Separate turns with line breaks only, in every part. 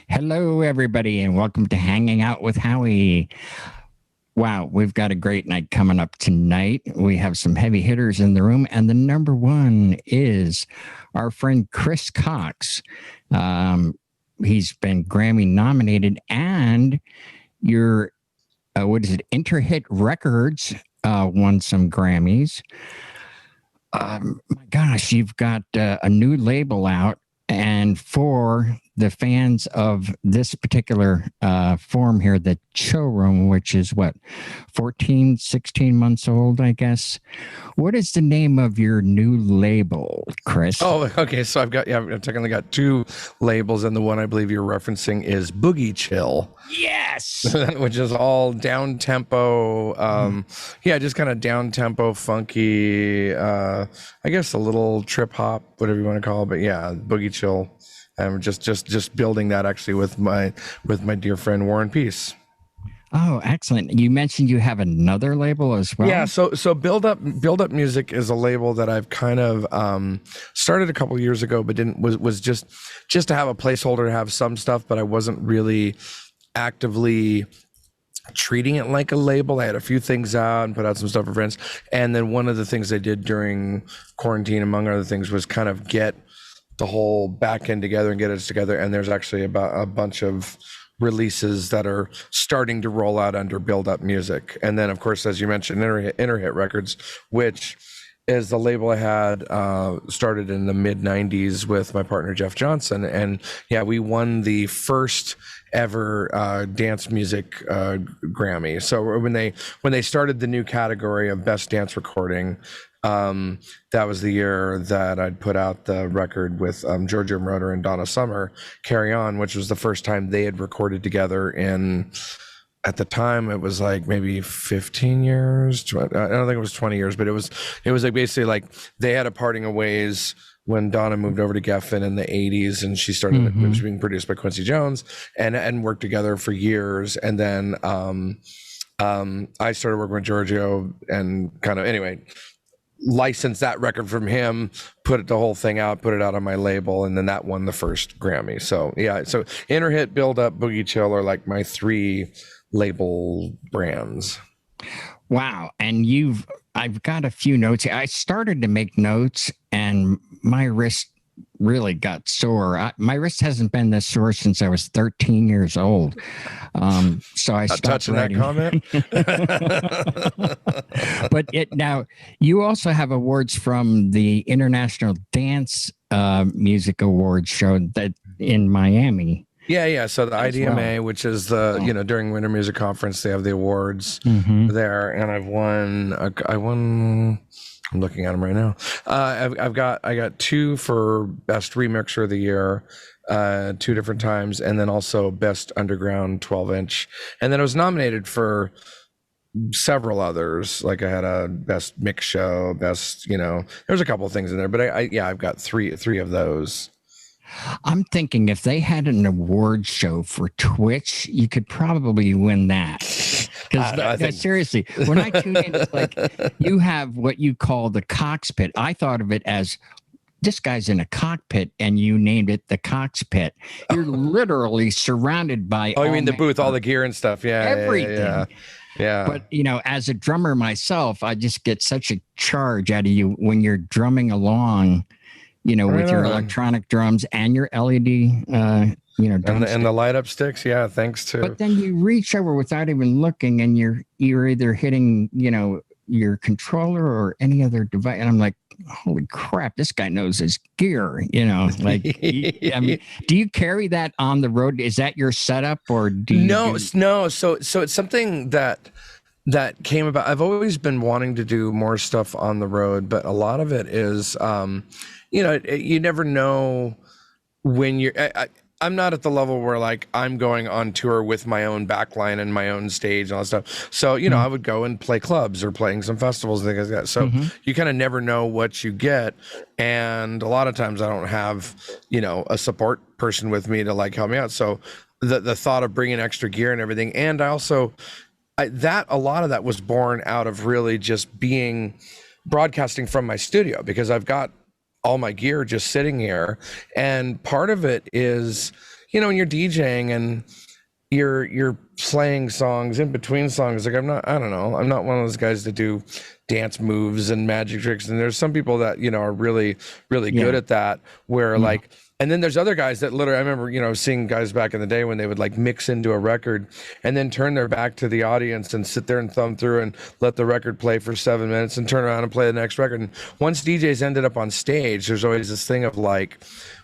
Hello, everybody, and welcome to Hanging Out with Howie. Wow, we've got a great night coming up tonight. We have some heavy hitters in the room, and the number one is our friend Chris Cox. He's been Grammy nominated, and your Interhit Records won some Grammys. My gosh, you've got a new label out, and for the fans of this particular form here, the showroom, which is what, 14, 16 months old, I guess. What is the name of your new label, Chris?
Oh, okay. So I've technically got two labels, and the one I believe you're referencing is Boogie Chill.
Yes.
Which is all down tempo. Just kind of down tempo, funky. I guess a little trip hop, whatever you want to call it. But yeah, Boogie Chill. I'm just building that actually with my dear friend Warren Peace.
Oh, excellent. You mentioned you have another label as well.
Yeah, so Build Up Music is a label that I've kind of started a couple years ago, but was just to have a placeholder, to have some stuff, but I wasn't really actively treating it like a label. I had a few things out and put out some stuff for friends. And then one of the things I did during quarantine, among other things, was kind of get the whole back end together and get us together. And there's actually about a bunch of releases that are starting to roll out under Build Up Music. And then, of course, as you mentioned, Interhit Records, which is the label I had started in the mid 90s with my partner Jeff Johnson. And yeah, we won the first ever dance music Grammy. So when they started the new category of best dance recording, that was the year that I'd put out the record with Giorgio Moroder and Donna Summer, Carry On, which was the first time they had recorded together in, at the time it was like maybe 15 years. I don't think it was 20 years, but it was like basically like they had a parting of ways when Donna moved over to Geffen in the 80s, and she started, it was being produced by Quincy Jones, and worked together for years. And then I started working with Giorgio and kind of, anyway, licensed that record from him, put the whole thing out, put it out on my label, and then that won the first Grammy. So yeah, so Interhit, Build Up, Boogie Chill are like my three label brands.
Wow. And I've got a few notes. I started to make notes and my wrist really got sore. My wrist hasn't been this sore since I was 13 years old. So I stopped
touching
writing.
That comment.
But now you also have awards from the International Dance Music Awards show that in Miami.
Yeah. So the IDMA, which is the, during Winter Music Conference, they have the awards there. And I won, I'm looking at them right now. I got two for Best Remixer of the Year, two different times. And then also Best Underground 12-inch. And then I was nominated for several others. Like I had a Best Mix Show, Best, there's a couple of things in there, but I've got three of those.
I'm thinking if they had an award show for Twitch, you could probably win that. Because seriously, when I tune in, it's like you have what you call the cockpit. I thought of it as this guy's in a cockpit, and you named it the cockpit. You're literally surrounded by.
Oh, you mean the booth, all the gear and stuff? Yeah,
everything.
Yeah.
But as a drummer myself, I just get such a charge out of you when you're drumming along. With your electronic drums and your LED, and
the light up sticks. Yeah, thanks to.
But then you reach over without even looking, and you're either hitting, your controller or any other device. And I'm like, holy crap, this guy knows his gear. Like, I mean, do you carry that on the road? Is that your setup, or do you?
No. So it's something that came about. I've always been wanting to do more stuff on the road, but a lot of it is. You never know when you're. I'm not at the level where like I'm going on tour with my own backline and my own stage and all that stuff. So I would go and play clubs or playing some festivals and things like that. So you kind of never know what you get, and a lot of times I don't have a support person with me to like help me out. So the thought of bringing extra gear and everything, and I also a lot of that was born out of really just broadcasting from my studio, because I've got all my gear just sitting here. And part of it is, you know, when you're DJing and you're playing songs in between songs, like I don't know, I'm not one of those guys that do dance moves and magic tricks, and there's some people that, you know, are really good at that, where like, and then there's other guys that literally, I remember, you know, seeing guys back in the day when they would like mix into a record and then turn their back to the audience and sit there and thumb through and let the record play for 7 minutes and turn around and play the next record. And once DJs ended up on stage, there's always this thing of like,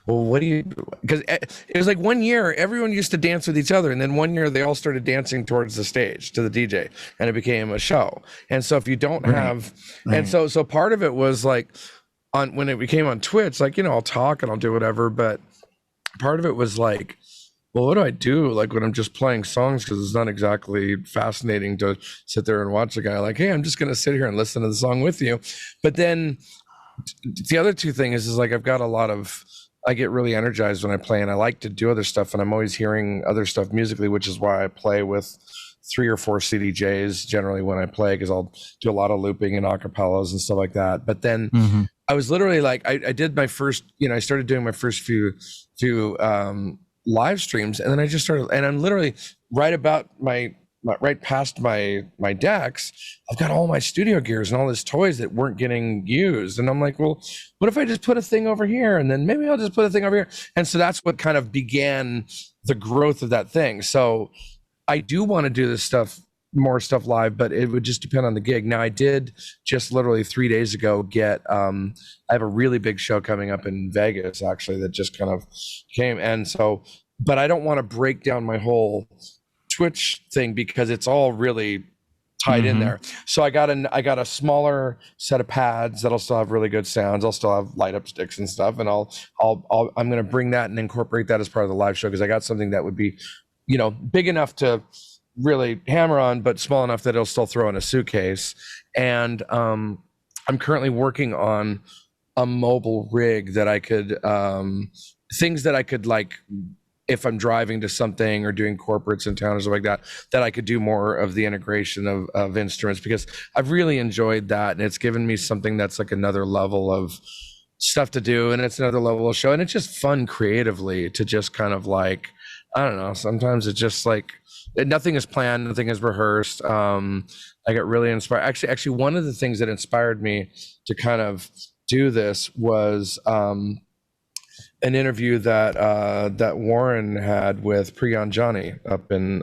well, what do you, because it was like one year everyone used to dance with each other, and then one year they all started dancing towards the stage to the DJ, and it became a show. And so if you don't have, and so part of it was like, on when it became on Twitch, like, you know, I'll talk and I'll do whatever, but part of it was like, well, what do I do like when I'm just playing songs, because it's not exactly fascinating to sit there and watch a guy like, hey, I'm just gonna sit here and listen to the song with you. But then the other two things is like, I've got a lot of, I get really energized when I play, and I like to do other stuff, and I'm always hearing other stuff musically, which is why I play with 3 or 4 CDJs generally when I play, because I'll do a lot of looping and acapellas and stuff like that. But then I was literally like, I did my first, you know, I started doing my first few live streams, and then I just started, and I'm literally right about right past my decks, I've got all my studio gears and all these toys that weren't getting used. And I'm like, well, what if I just put a thing over here, and then maybe I'll just put a thing over here. And so that's what kind of began the growth of that thing. So I do want to do this stuff, more stuff live, but it would just depend on the gig. Now I did just literally 3 days ago get, I have a really big show coming up in Vegas actually that just kind of came. And so, but I don't want to break down my whole Twitch thing because it's all really tied in there. So I got a smaller set of pads that'll still have really good sounds. I'll still have light up sticks and stuff, and I'm going to bring that and incorporate that as part of the live show, because I got something that would be, you know, big enough to really hammer on, but small enough that it'll still throw in a suitcase. And I'm currently working on a mobile rig that I could, things that I could like, if I'm driving to something or doing corporates in town or something like that I could do more of the integration of instruments, because I've really enjoyed that. And it's given me something that's like another level of stuff to do. And it's another level of show. And it's just fun creatively to just kind of like, I don't know, sometimes it's just like, nothing is planned, nothing is rehearsed. I got really inspired. Actually, one of the things that inspired me to kind of do this was, an interview that Warren had with Priyan Jani up in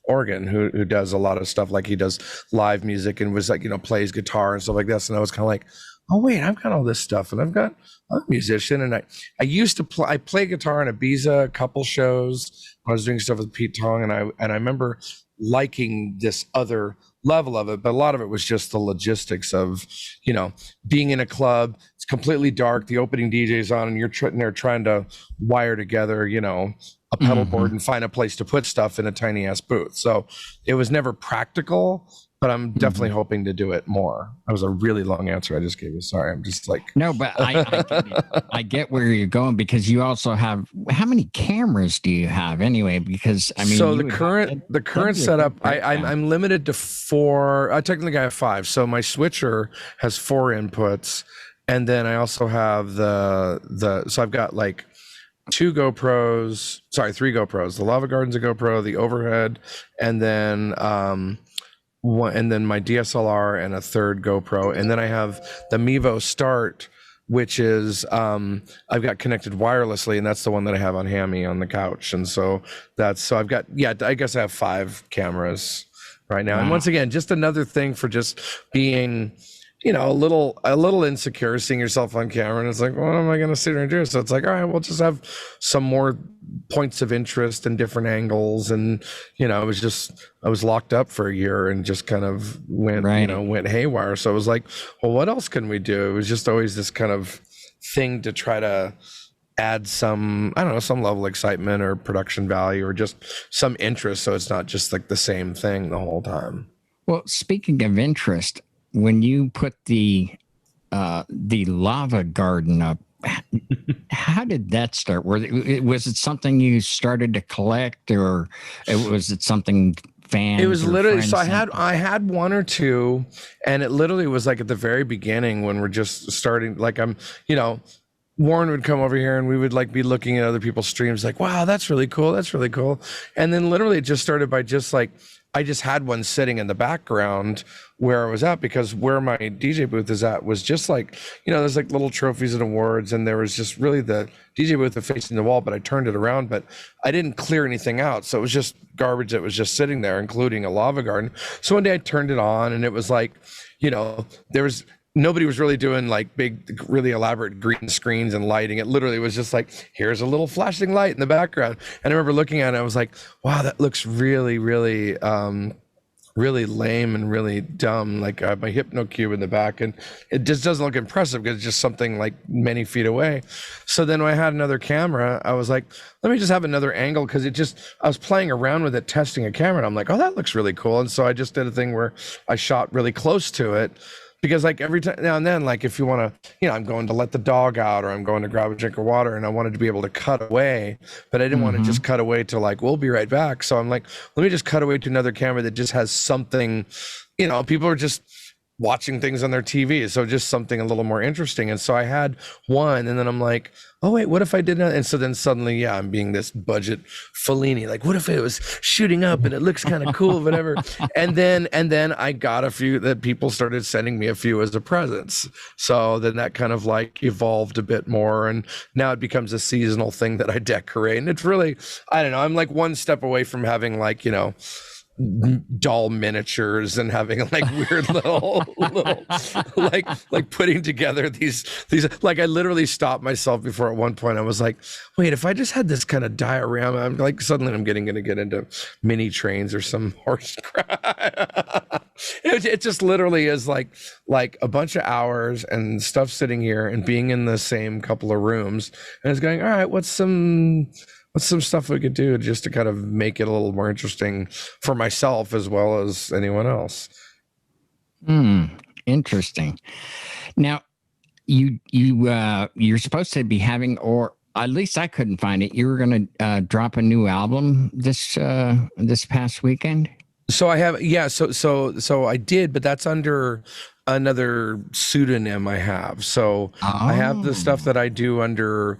Oregon, who does a lot of stuff, like he does live music and was like, you know, plays guitar and stuff like this. And I was kind of like, oh wait, I've got all this stuff, and I'm a musician, and I used to play. I play guitar in Ibiza a couple shows when I was doing stuff with Pete Tong, and I remember liking this other level of it, but a lot of it was just the logistics of, you know, being in a club, it's completely dark, the opening DJ's on, and you're there trying to wire together, you know, a pedal board and find a place to put stuff in a tiny ass booth. So it was never practical, but I'm definitely hoping to do it more. That was a really long answer I just gave you. Sorry, I'm just like...
No, but I get it. I get where you're going, because you also have, how many cameras do you have anyway? Because I mean,
so the current setup, I'm limited to 4. I technically have 5. So my switcher has 4 inputs, and then I also have so I've got like 3 GoPros. The Lava Garden's a GoPro, the overhead, and then and then my DSLR and a 3rd GoPro, and then I have the Mevo Start, which is I've got connected wirelessly, and that's the one that I have on Hammy on the couch. And so I've got, I guess I have 5 cameras right now. Wow. And once again, just another thing for just being, you know, a little insecure seeing yourself on camera, and it's like, what am I going to sit here and do? So it's like, all right, we'll just have some more points of interest and different angles. And, you know, I was locked up for a year and just kind of went haywire. So it was like, well, what else can we do? It was just always this kind of thing to try to add some, I don't know, some level of excitement or production value or just some interest, so it's not just like the same thing the whole time.
Well, speaking of interest, when you put the Lava Garden up, how did that start? Was it something you started to collect, or was it something fans?
It was literally, so I had 1 or 2, and it literally was like at the very beginning when we're just starting, like I'm, you know, Warren would come over here and we would like be looking at other people's streams like, wow, that's really cool. That's really cool. And then literally it just started by just like, I just had one sitting in the background where I was at, because where my DJ booth is at was just like, there's like little trophies and awards, and there was just really the DJ booth facing the wall, but I turned it around, but I didn't clear anything out. So it was just garbage that was just sitting there, including a lava garden. So one day I turned it on and it was like, nobody was really doing like big, really elaborate green screens and lighting. It literally was just like, here's a little flashing light in the background. And I remember looking at it, I was like, wow, that looks really, really, really lame and really dumb. Like I have my hypno cube in the back, and it just doesn't look impressive because it's just something like many feet away. So then when I had another camera, I was like, let me just have another angle, because I was playing around with it, testing a camera, and I'm like, oh, that looks really cool. And so I just did a thing where I shot really close to it. Because like every time now and then, like if you want to, I'm going to let the dog out, or I'm going to grab a drink of water, and I wanted to be able to cut away, but I didn't want to just cut away to like, we'll be right back. So I'm like, let me just cut away to another camera that just has something, people are just watching things on their TV. So just something a little more interesting. And so I had one, and then I'm like, oh wait, what if I did that? And so then suddenly, I'm being this budget Fellini, like, what if it was shooting up and it looks kind of cool, whatever. and then I got a few that people started sending me a few as a presents. So then that kind of like evolved a bit more. And now it becomes a seasonal thing that I decorate. And it's really, I don't know, I'm like one step away from having like, doll miniatures and having like weird little like putting together these like, I literally stopped myself before at one point. I was like, wait, if I just had this kind of diorama, I'm like, suddenly I'm gonna get into mini trains or some horse crap. It just literally is like a bunch of hours and stuff sitting here and being in the same couple of rooms, and it's going, all right, what's some stuff we could do just to kind of make it a little more interesting for myself as well as anyone else.
Interesting. Now, you're supposed to be having, or at least I couldn't find it, you were going to drop a new album this past weekend.
So I have, so I did, but that's under another pseudonym I have. So I have the stuff that I do under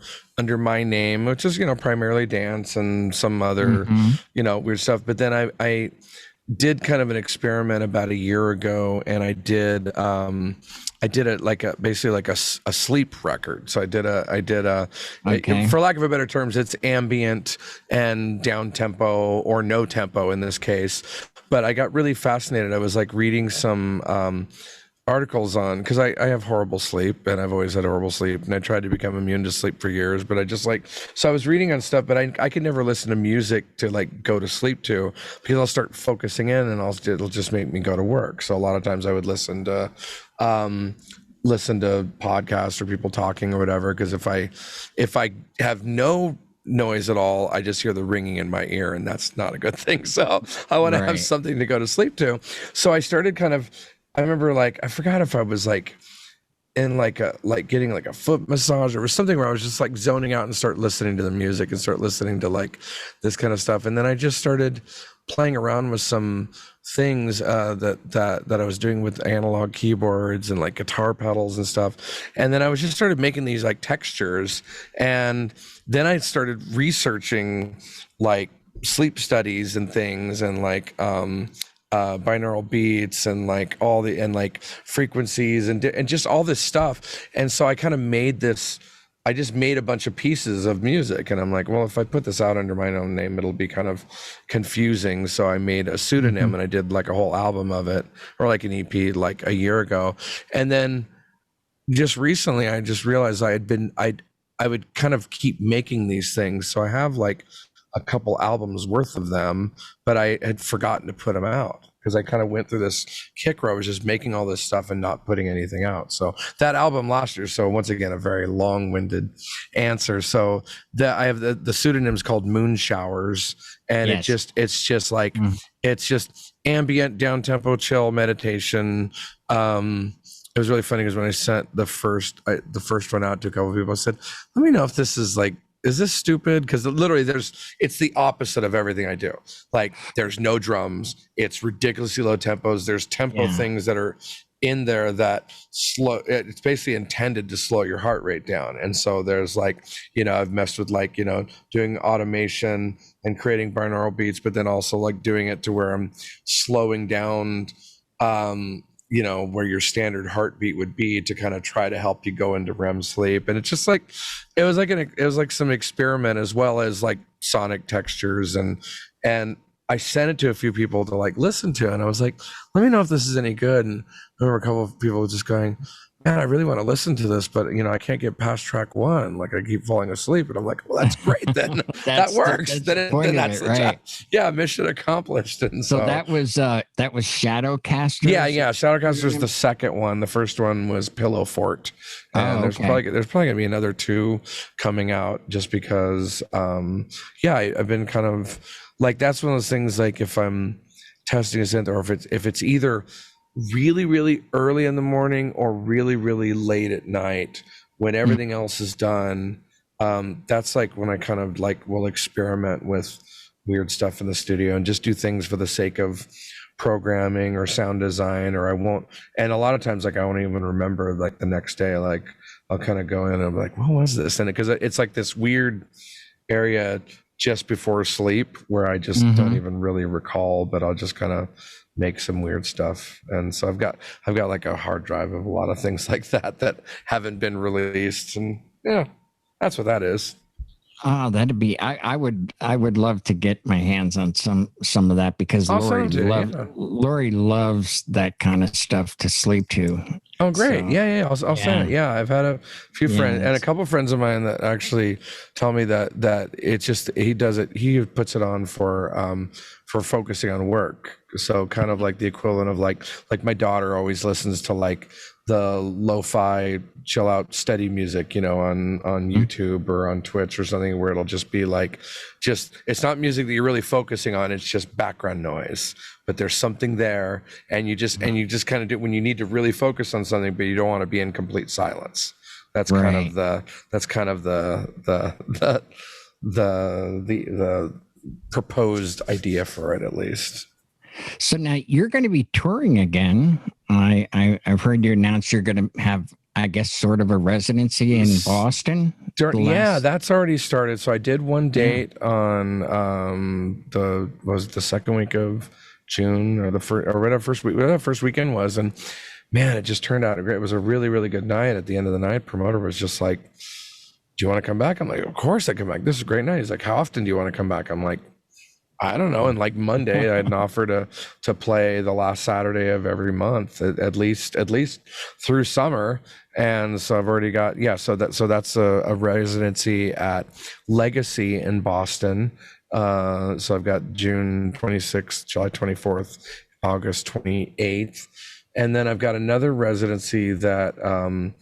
my name, which is, primarily dance and some other, weird stuff. But then I did kind of an experiment about a year ago, and I did it like basically like a sleep record. So I did for lack of a better terms, it's ambient and down tempo, or no tempo in this case. But I got really fascinated. I was like reading some articles on, because I have horrible sleep, and I've always had horrible sleep, and I tried to become immune to sleep for years, but I just so I was reading on stuff, but I could never listen to music to like go to sleep to, because I'll start focusing in and it'll just make me go to work. So a lot of times I would listen to podcasts or people talking or whatever, because if I have no noise at all, I just hear the ringing in my ear, and that's not a good thing. So I want to have something to go to sleep to. So I started I remember I forgot if I was in getting like a foot massage or something, where I was just like zoning out and start listening to the music and start listening to like this kind of stuff. And then I just started playing around with some things that I was doing with analog keyboards and like guitar pedals and stuff. And then I was just started making these like textures. And then I started researching like sleep studies and things, and like binaural beats and like all the frequencies and just all this stuff. And so I kind of I just made a bunch of pieces of music, and I'm like, well, if I put this out under my own name, it'll be kind of confusing. So I made a pseudonym, and I did like a whole album of it, or like an EP, like a year ago. And then just recently I just realized I would kind of keep making these things. So I have like a couple albums worth of them, but I had forgotten to put them out, because I kind of went through this kick where I was just making all this stuff and not putting anything out. So that album last year, so once again, a very long-winded answer. So I have the pseudonym's called Moon Showers, and it's just like, it's just ambient, down-tempo, chill meditation. It was really funny because when I sent the first one out to a couple of people, I said, let me know if this is like is this stupid? Because literally it's the opposite of everything I do. Like there's no drums. It's ridiculously low tempos. There's tempo things that are in there that slow. It's basically intended to slow your heart rate down. And so there's like, I've messed with like, doing automation and creating binaural beats, but then also like doing it to where I'm slowing down, where your standard heartbeat would be to kind of try to help you go into REM sleep. And it's just like, it was like some experiment as well as like sonic textures. And I sent it to a few people to like listen to, and I was like, let me know if this is any good. And I remember a couple of people just going, man, I really want to listen to this, but I can't get past track 1. Like I keep falling asleep. And I'm like, well, that's great. Then that works. Then that's the right. Yeah, mission accomplished. And so
that was Shadowcaster.
Yeah. Shadowcaster is the second one. The first one was Pillow Fort. And there's probably gonna be another 2 coming out just because I've been kind of like, that's one of those things, like if I'm testing a synth, or if it's either really, really early in the morning or really, really late at night when everything else is done, that's like when I kind of like will experiment with weird stuff in the studio and just do things for the sake of programming or sound design, or I won't. And a lot of times, like I won't even remember like the next day. Like I'll kind of go in and I'm like, what was this? And because it's like this weird area just before sleep where I just don't even really recall, but I'll just kind of make some weird stuff. And so I've got like a hard drive of a lot of things like that haven't been released. And that's what that is.
Oh, that'd be, I would love to get my hands on some of that, because Lori loves that kind of stuff to sleep to.
Oh, great. So, I'll send it. Yeah. I've had a few friends and a couple of friends of mine that actually tell me that it's just, he puts it on for focusing on work. So kind of like the equivalent of like my daughter always listens to like the lo-fi chill out steady music, on YouTube or on Twitch or something, where it'll just be like, it's not music that you're really focusing on. It's just background noise, but there's something there. And you just kind of do when you need to really focus on something, but you don't want to be in complete silence. That's kind of the proposed idea for it, at least.
So now you're going to be touring again. I've heard you announce you're going to have, I guess, sort of a residency in Boston.
That's already started. So I did one date on the second week of June, or whatever first weekend was, and man, it just turned out great. It was a really, really good night. At the end of the night, promoter was just like, "Do you want to come back?" I'm like, "Of course I come back. This is a great night." He's like, "How often do you want to come back?" I'm like, I don't know. And like Monday, I had an offer to play the last Saturday of every month, at least through summer. And so I've already got, so that's a residency at Legacy in Boston. So I've got June 26th, July 24th, August 28th. And then I've got another residency that I'm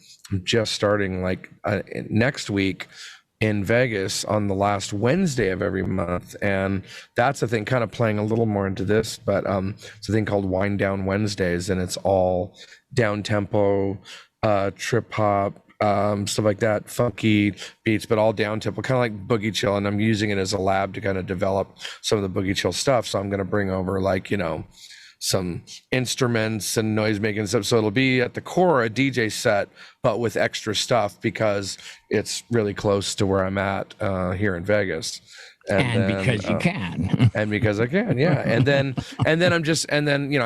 just starting like next week in Vegas on the last Wednesday of every month. And that's a thing, kind of playing a little more into this, but it's a thing called Wind Down Wednesdays, and it's all down tempo, trip hop, stuff like that, funky beats, but all down tempo, kind of like boogie chill. And I'm using it as a lab to kind of develop some of the boogie chill stuff. So I'm going to bring over like, some instruments and noise making stuff. So it'll be at the core a DJ set, but with extra stuff, because it's really close to where I'm at here in Vegas.
Because you can.
And because I can, yeah. And then I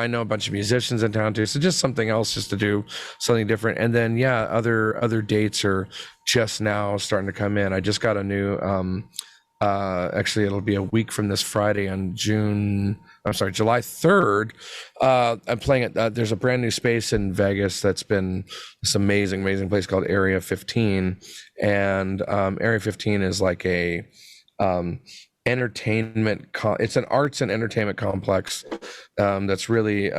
know a bunch of musicians in town too. So just something else, just to do something different. And then other dates are just now starting to come in. I just got a new actually it'll be a week from this Friday on July 3rd. I'm playing at there's a brand new space in Vegas that's been this amazing place called Area 15. And Area 15 is like a it's an arts and entertainment complex that's really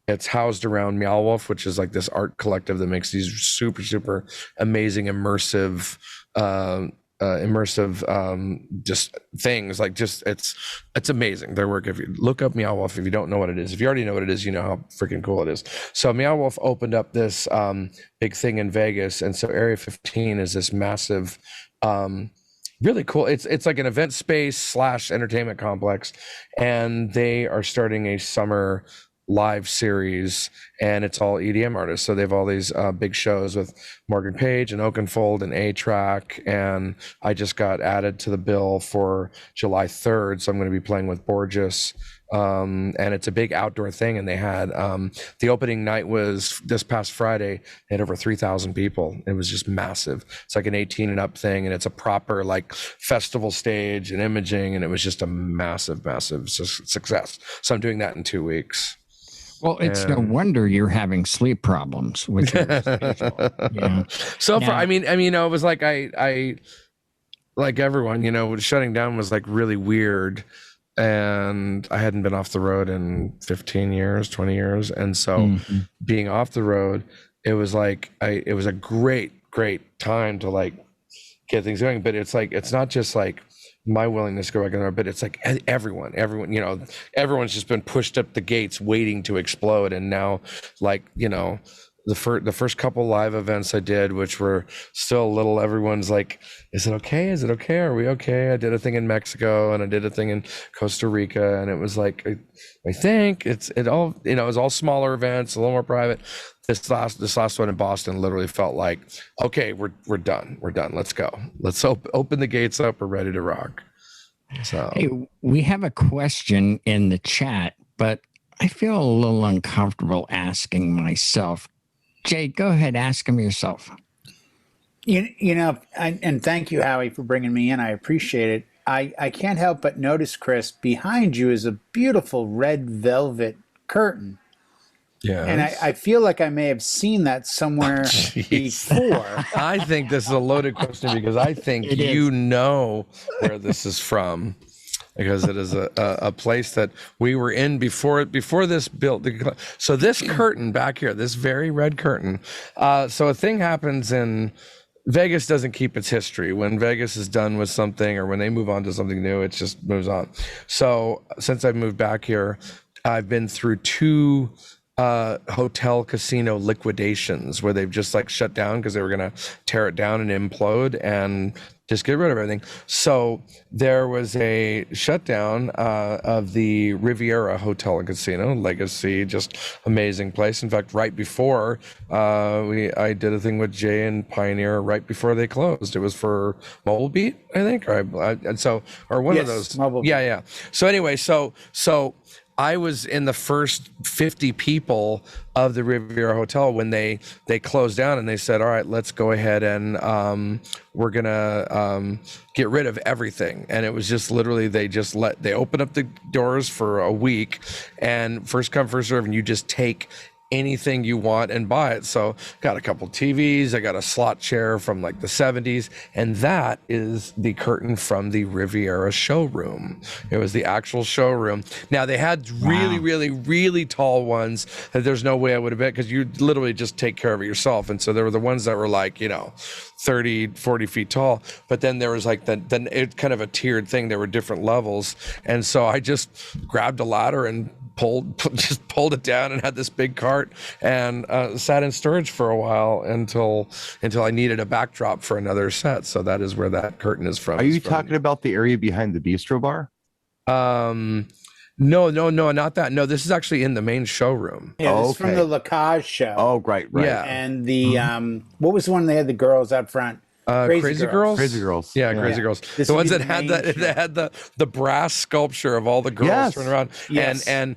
it's housed around Meow Wolf, which is like this art collective that makes these super amazing immersive just things, like it's amazing, their work. If you look up Meow Wolf, if you don't know what it is, if you already know what it is, you know how freaking cool it is. So Meow Wolf opened up this big thing in Vegas, and so Area 15 is this massive Really cool. It's like an event space / entertainment complex, and they are starting a summer live series, and it's all EDM artists. So they have all these big shows with Morgan Page and Oakenfold and A-Track, and I just got added to the bill for July 3rd, so I'm going to be playing with Borges. And it's a big outdoor thing, and they had the opening night was this past Friday. They had over 3,000 people. It was just massive. It's like an 18 and up thing, and it's a proper like festival stage and imaging, and it was just a massive success. So I'm doing that in 2 weeks.
Well, it's no wonder you're having sleep problems with your schedule. Yeah.
So now, I mean, it was like I like everyone, shutting down was like really weird, and I hadn't been off the road in 15 years, 20 years, and so being off the road, it was like it was a great time to like get things going. But it's like it's not just like my willingness to go back in there, but it's like everyone, everyone's just been pushed up the gates waiting to explode. And now, like, the first couple live events I did, which were still a little, everyone's like, is it okay? Is it okay? Are we okay? I did a thing in Mexico and I did a thing in Costa Rica, and it was like, I think it all, it was all smaller events, a little more private. This last one in Boston literally felt like, okay, we're done. Let's go. Let's open the gates up. We're ready to rock. So
hey, we have a question in the chat, but I feel a little uncomfortable asking myself. Jay, go ahead, ask him yourself.
And thank you, Howie, for bringing me in. I appreciate it. I can't help but notice, Chris, behind you is a beautiful red velvet curtain. Yeah. And I feel like I may have seen that somewhere before.
I think this is a loaded question because I think you know where this is from. Because it is a place that we were in before this built. So this curtain back here, this very red curtain. So a thing happens in Vegas, doesn't keep its history. When Vegas is done with something or when they move on to something new, it just moves on. So since I've moved back here, I've been through 2 hotel casino liquidations where they've just like shut down because they were going to tear it down and implode and just get rid of everything. So there was a shutdown of the Riviera Hotel and Casino, legacy, just amazing place. In fact, right before I did a thing with Jay and Pioneer right before they closed. It was for Mobile Beat, I think, or one of those. Mobile Beat. Yeah. So anyway, so I was in the first 50 people of the Riviera Hotel when they closed down, and they said, all right, let's go ahead and we're gonna get rid of everything. And it was just literally they opened up the doors for a week, and first come first serve, and you just take anything you want and buy it. So got a couple TVs, I got a slot chair from like the 70s, and that is the curtain from the Riviera showroom. It was the actual showroom. Now they had really tall ones that there's no way I would have been, because you literally just take care of it yourself. And so there were the ones that were like 30, 40 feet tall, but then there was like then it kind of a tiered thing. There were different levels, and so I just grabbed a ladder and pulled it down and had this big cart and sat in storage for a while until I needed a backdrop for another set. So that is where that curtain is from.
Are you talking about the area behind the bistro bar?
No, not that. No, this is actually in the main showroom.
Yeah, this is from the Lacage show.
Oh, right.
Yeah.
And the what was the one they had the girls up front?
Crazy Girls.
Crazy Girls.
Yeah, Crazy Girls. The ones that had the brass sculpture of all the girls turning around. Yes. And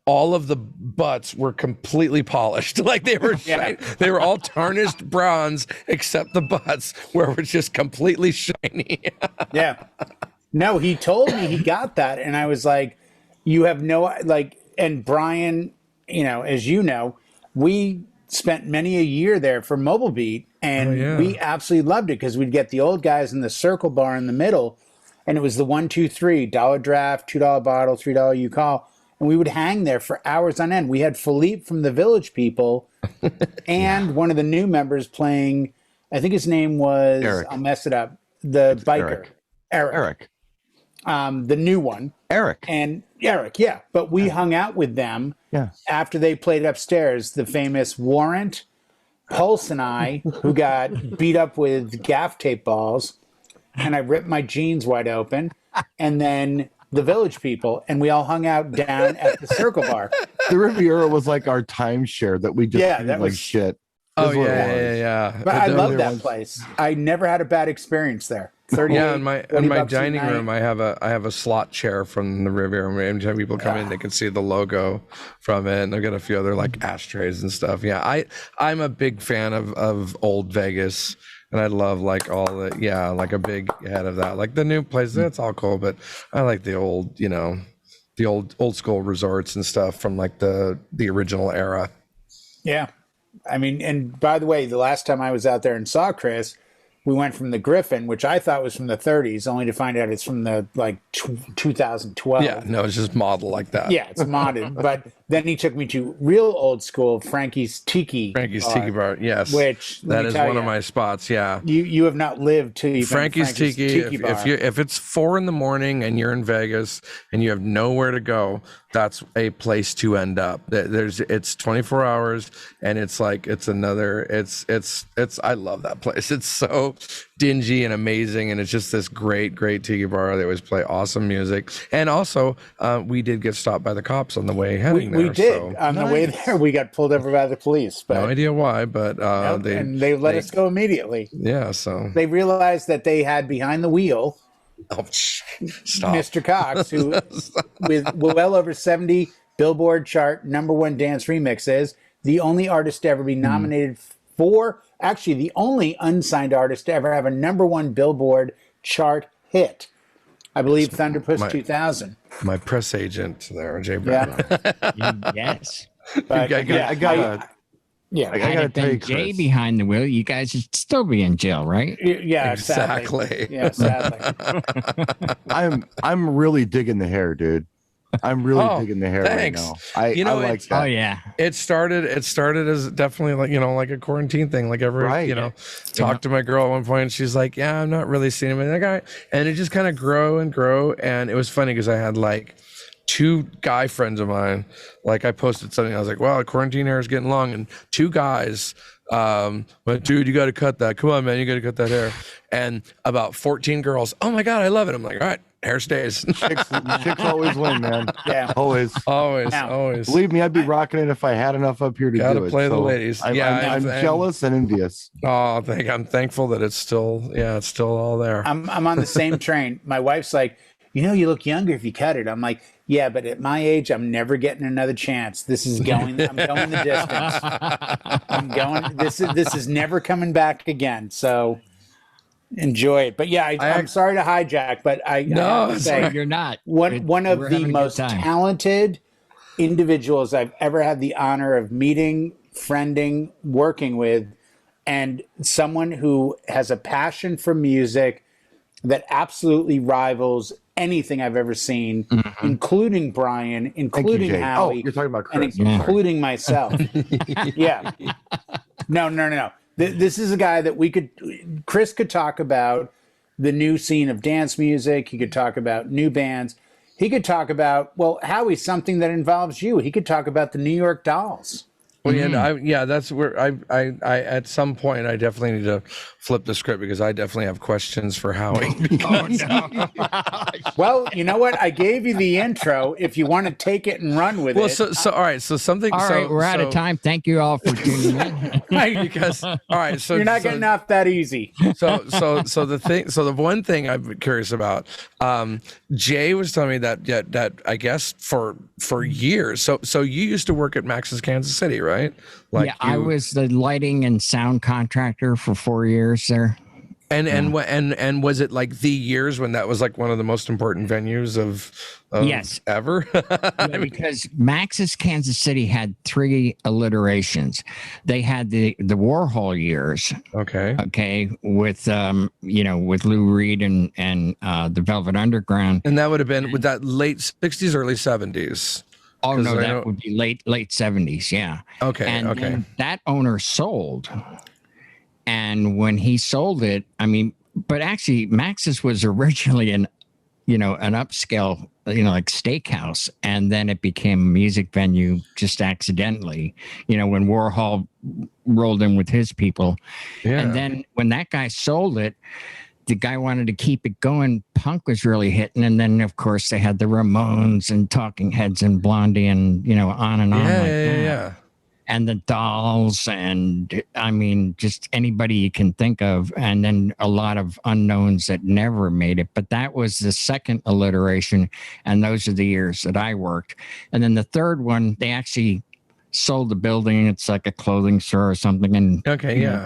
all of the butts were completely polished. Like they were they were all tarnished bronze except the butts were just completely shiny.
Yeah. No, he told me he got that, and I was like, you have no, like, and Brian, as you know, we spent many a year there for Mobile Beat, and we absolutely loved it because we'd get the old guys in the circle bar in the middle, and it was the 1, 2, 3 $1 draft, $2 bottle, $3 you call, and we would hang there for hours on end. We had Philippe from the Village People and one of the new members playing, I think his name was
Eric.
I'll mess it up, the biker. Eric. The new one.
Eric,
yeah. But we hung out with them after they played upstairs. The famous Warrant, Pulse, and I, who got beat up with gaff tape balls. and I ripped my jeans wide open, and then the Village People, and we all hung out down at the Circle Bar.
The Riviera was like our timeshare that we just
Yeah,
treated
that
like
was-
shit.
Oh
Is what it
yeah,
was.
yeah.
But I
There-
love
there
that
was-
place. I never had a bad experience there. 38,
Yeah, in my
40 bucks a
dining
night.
room, I have a slot chair from the Riviera. Anytime people come in, they can see the logo from it, and they've got a few other like ashtrays and stuff. Yeah, I'm a big fan of old Vegas, and I love like all the like a big head of that. Like the new place, that's all cool, but I like the old, the old school resorts and stuff from like the original era.
Yeah. I mean, and by the way, the last time I was out there and saw Chris, we went from the Griffin, which I thought was from the 30s, only to find out it's from the 2012.
Yeah, no, it's just modeled like that.
Yeah, it's modded. But then he took me to real old school Frankie's Tiki
Bar, yes.
which, let
that
me
is
tell
one of
ya,
my spots. Yeah.
You have not lived till you've been to
Frankie's Tiki.
Bar.
If it's 4 a.m. and you're in Vegas and you have nowhere to go, that's a place to end up. It's 24 hours, and it's like it's I love that place. It's so dingy and amazing, and it's just this great tiki bar. They always play awesome music, and also we did get stopped by the cops on the way heading there.
We did.
So.
On the way there, we got pulled over by the police. But
No idea why, but
they let us go immediately.
Yeah, so
They realized that they had behind the wheel
stop.
Mr. Cox, who with well over 70 Billboard chart #1 dance remixes, the only artist to ever be nominated for, actually the only unsigned artist to ever have a #1 Billboard chart hit. I believe Thunderpuss 2000.
My press agent there, Jay Brown.
Yeah.
Yes.
But,
I gotta
yeah,
Had
gotta
it
tell you,
been Jay
Chris.
behind the wheel, you guys would still be in jail, right?
yeah,
Exactly.
Sadly. Yeah, sadly.
I'm really digging the hair, dude. I'm really
Oh,
digging the hair
thanks.
right now.
You know,
I like
it's-
that.
Oh yeah.
It started as definitely like a quarantine thing. Like
Right.
talked to my girl at one point, and she's like, "Yeah, I'm not really seeing him." And that guy, and it just kind of grow and grow. And it was funny because I had like 2 guy friends of mine. Like I posted something, I was like, "Wow, quarantine hair is getting long," and 2 guys. But dude, you got to cut that. Come on, man, you got to cut that hair. And about 14 girls. Oh my god, I love it. I'm like, all right, hair stays.
Chicks always win, man.
Yeah.
Always.
always,
Now-
always.
Believe me, I'd be rocking it if I had enough up here to
Gotta
do it.
play the
So
ladies.
I'm,
Yeah,
I'm
and-
jealous and envious.
Oh, I'm thankful that it's still all there.
I'm on the same train. My wife's like, you look younger if you cut it. I'm like, yeah, but at my age, I'm never getting another chance. I'm going the distance. I'm going. This is never coming back again. So enjoy it. But yeah, I'm sorry to hijack, but I have to say,
You're not.
one of
We're
the
having a good
most
time.
talented individuals I've ever had the honor of meeting, friending, working with, and someone who has a passion for music that absolutely rivals anything I've ever seen, including Brian,
Thank you,
including
Jay. Oh,
Howie,
you're talking about
and
Chris. I'm sorry.
including myself. Yeah. No. This is a guy that Chris could talk about the new scene of dance music. He could talk about new bands. He could talk about, well, Howie, something that involves you. He could talk about the New York Dolls.
Well, that's where I at some point I definitely need to flip the script because I definitely have questions for Howie.
Oh no.
Well, you know what? I gave you the intro. If you want to take it and run with
Well,
it.
so all right, so something.
All right, we're out of
so-
time. Thank you all for tuning in.
because all right, so
You're not
so-
getting off that easy.
so the one thing I'm curious about, Jay was telling me that I guess for years. So you used to work at Max's Kansas City, right?
Yeah, I was the lighting and sound contractor for 4 years there.
And was it like the years when that was like one of the most important venues of
Yes.
ever?
Yeah, because Max's Kansas City had 3 alliterations. They had the Warhol years,
Okay.
with with Lou Reed and the Velvet Underground.
And that would have been with that late 60s, early 70s.
Oh
'Cause
no,
I
that
know-
would be late 70s, yeah.
Okay,
And
okay.
then that owner sold. And when he sold it, I mean, but actually Max's was originally an upscale, like steakhouse. And then it became a music venue just accidentally, when Warhol rolled in with his people.
Yeah.
And then when that guy sold it, the guy wanted to keep it going. Punk was really hitting, and then of course they had the Ramones and Talking Heads and Blondie, and on and on like that.
Yeah.
And the Dolls, and I mean, just anybody you can think of, and then a lot of unknowns that never made it. But that was the second alliteration, and those are the years that I worked. And then the third one, they actually sold the building. It's like a clothing store or something, and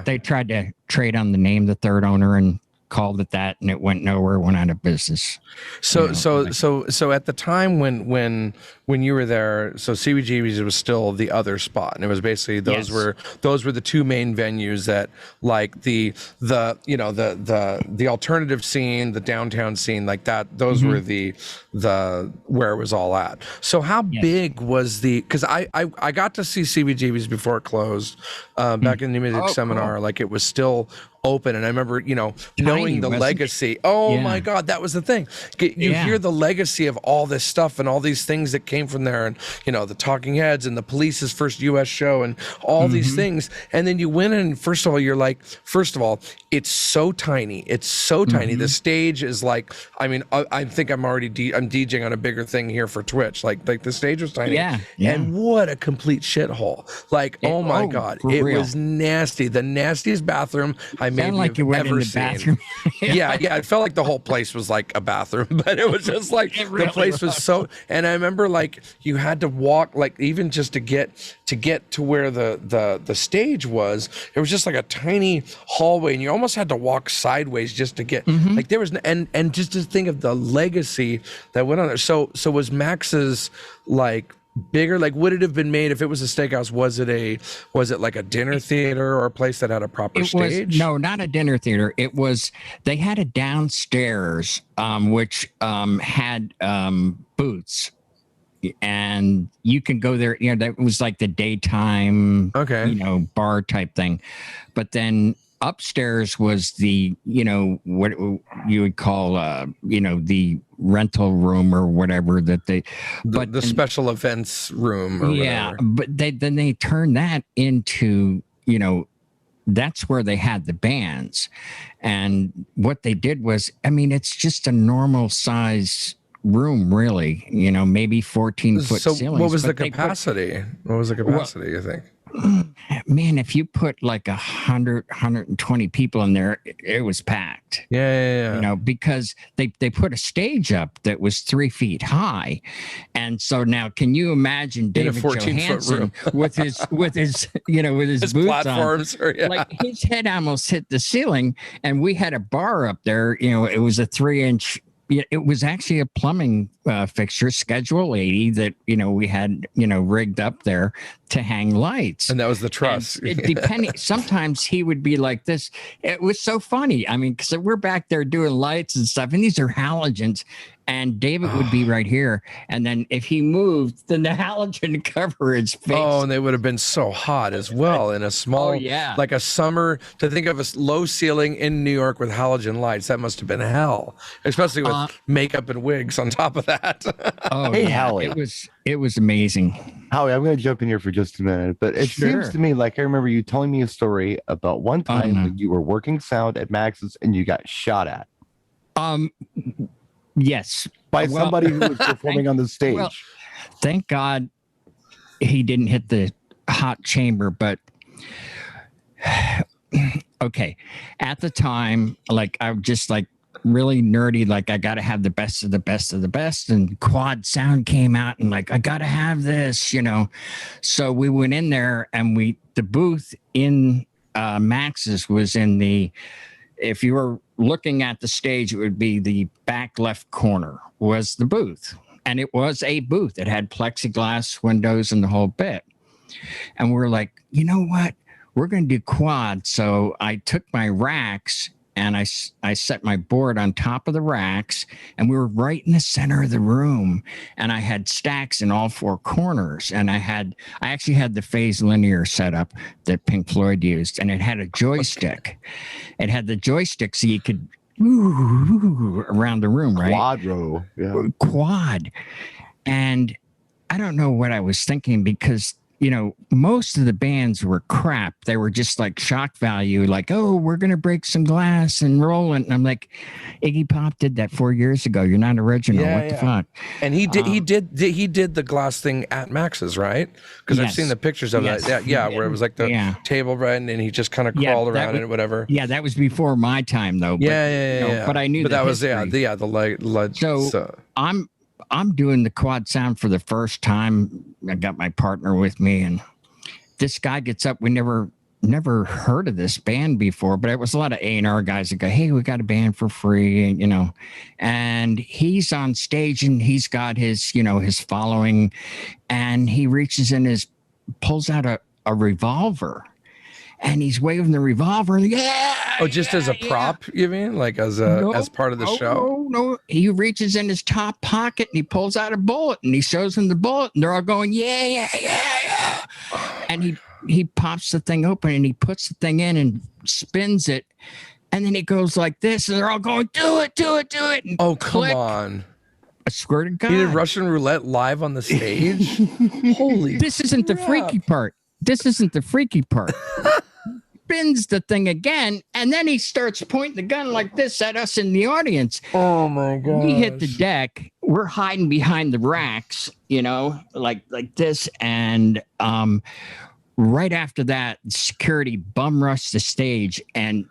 they tried to trade on the name, the third owner, and called it that, and it went nowhere, went out of business.
So at the time when you were there, so CBGB's was still the other spot, and it was basically those were the two main venues that, like, the alternative scene, the downtown scene, like that, those were the where it was all at. So how big was because I got to see CBGB's before it closed, back in the music seminar. Cool. Like, it was still open, and I remember knowing the legacy. Oh my God, that was the thing. You hear the legacy of all this stuff and all these things that came from there, and the Talking Heads and the Police's first U.S. show and all these things, and then you went in, and first of all you're like, it's so tiny. It's so tiny. The stage is like, I mean, I think I'm DJing on a bigger thing here for Twitch. Like the stage was tiny. And what a complete shithole. Like, oh my God, it was nasty. The nastiest bathroom I maybe
like you went
ever
in the
seen.
Bathroom.
yeah, it felt like the whole place was like a bathroom, but it was just like the place was so. And I remember, like, you had to walk, like, even just to get to where the stage was. It was just like a tiny hallway, and you almost had to walk sideways just to get like there was and just to think of the legacy that went on there. So was Max's like bigger? Like, would it have been made if it was a steakhouse? Was it like a dinner theater or a place that had a proper stage?
No, not a dinner theater. They had a downstairs, which had booths, and you can go there. That was like the daytime, bar type thing. But then upstairs was the, what you would call, the rental room or whatever that
the special events room or whatever.
But then they turned that into, that's where they had the bands. And what they did was, I mean, it's just a normal size room, really, maybe 14-foot ceilings.
What was the capacity? You think?
Man, if you put like 120 people in there, it was packed.
Yeah.
Because they put a stage up that was 3 feet high, and so now can you imagine David Johansen with his boots
platforms
on, like his head almost hit the ceiling, and we had a bar up there. It was a 3-inch. It was actually a plumbing fixture, Schedule 80, that we had rigged up there to hang lights.
And that was the truss.
Depending, sometimes he would be like this. It was so funny. I mean, because we're back there doing lights and stuff, and these are halogens. And David would be right here. And then if he moved, then the halogen would cover his face.
Oh, and they would have been so hot as well in a small, like a summer, to think of a low ceiling in New York with halogen lights. That must have been hell, especially with makeup and wigs on top of that.
Hey, Howie.
It was amazing.
Howie, I'm going to jump in here for just a minute, but it seems to me like I remember you telling me a story about one time when you were working sound at Max's and you got shot at.
Yes.
By somebody who was performing on the stage. Well,
thank God he didn't hit the hot chamber, but okay. At the time, like, I was just like really nerdy, like I got to have the best of the best of the best, and Quad Sound came out and like, I got to have this, So we went in there, and the booth in Max's was in if you were looking at the stage, it would be the back left corner was the booth. And it was a booth. It had plexiglass windows and the whole bit. And we're like, you know what? We're going to do quad. So I took my racks and I set my board on top of the racks, and we were right in the center of the room. And I had stacks in all 4 corners. And I actually had the phase linear setup that Pink Floyd used, and it had a joystick. It had the joystick so you could around the room, right?
Quad row. Yeah.
Quad. And I don't know what I was thinking, because most of the bands were crap. They were just like shock value, like, oh, we're going to break some glass and roll it. And I'm like, Iggy Pop did that 4 years ago. You're not original. What the fuck?
And he did the glass thing at Max's, right? Because I've seen the pictures of that. Where it was like the table, right? And he just kind of crawled around it, whatever.
Yeah, that was before my time, though. But, but I knew
But that was,
history.
the light.
So I'm doing the quad sound for the first time. I got my partner with me, and this guy gets up. We never heard of this band before, but it was a lot of A&R guys that go, hey, we got a band for free, and he's on stage and he's got his, his following, and he reaches in pulls out a revolver. And he's waving the revolver.
Just as a prop, you mean? Like as part of the show?
No. He reaches in his top pocket and he pulls out a bullet and he shows them the bullet and they're all going, yeah. And he pops the thing open and he puts the thing in and spins it. And then it goes like this and they're all going, do it. And
come on.
I swear to God.
He did Russian roulette live on the stage? Holy
This isn't the freaky part. Spins the thing again, and then he starts pointing the gun like this at us in the audience.
Oh my God!
We hit the deck. We're hiding behind the racks, like this. And right after that, security bum rushed the stage and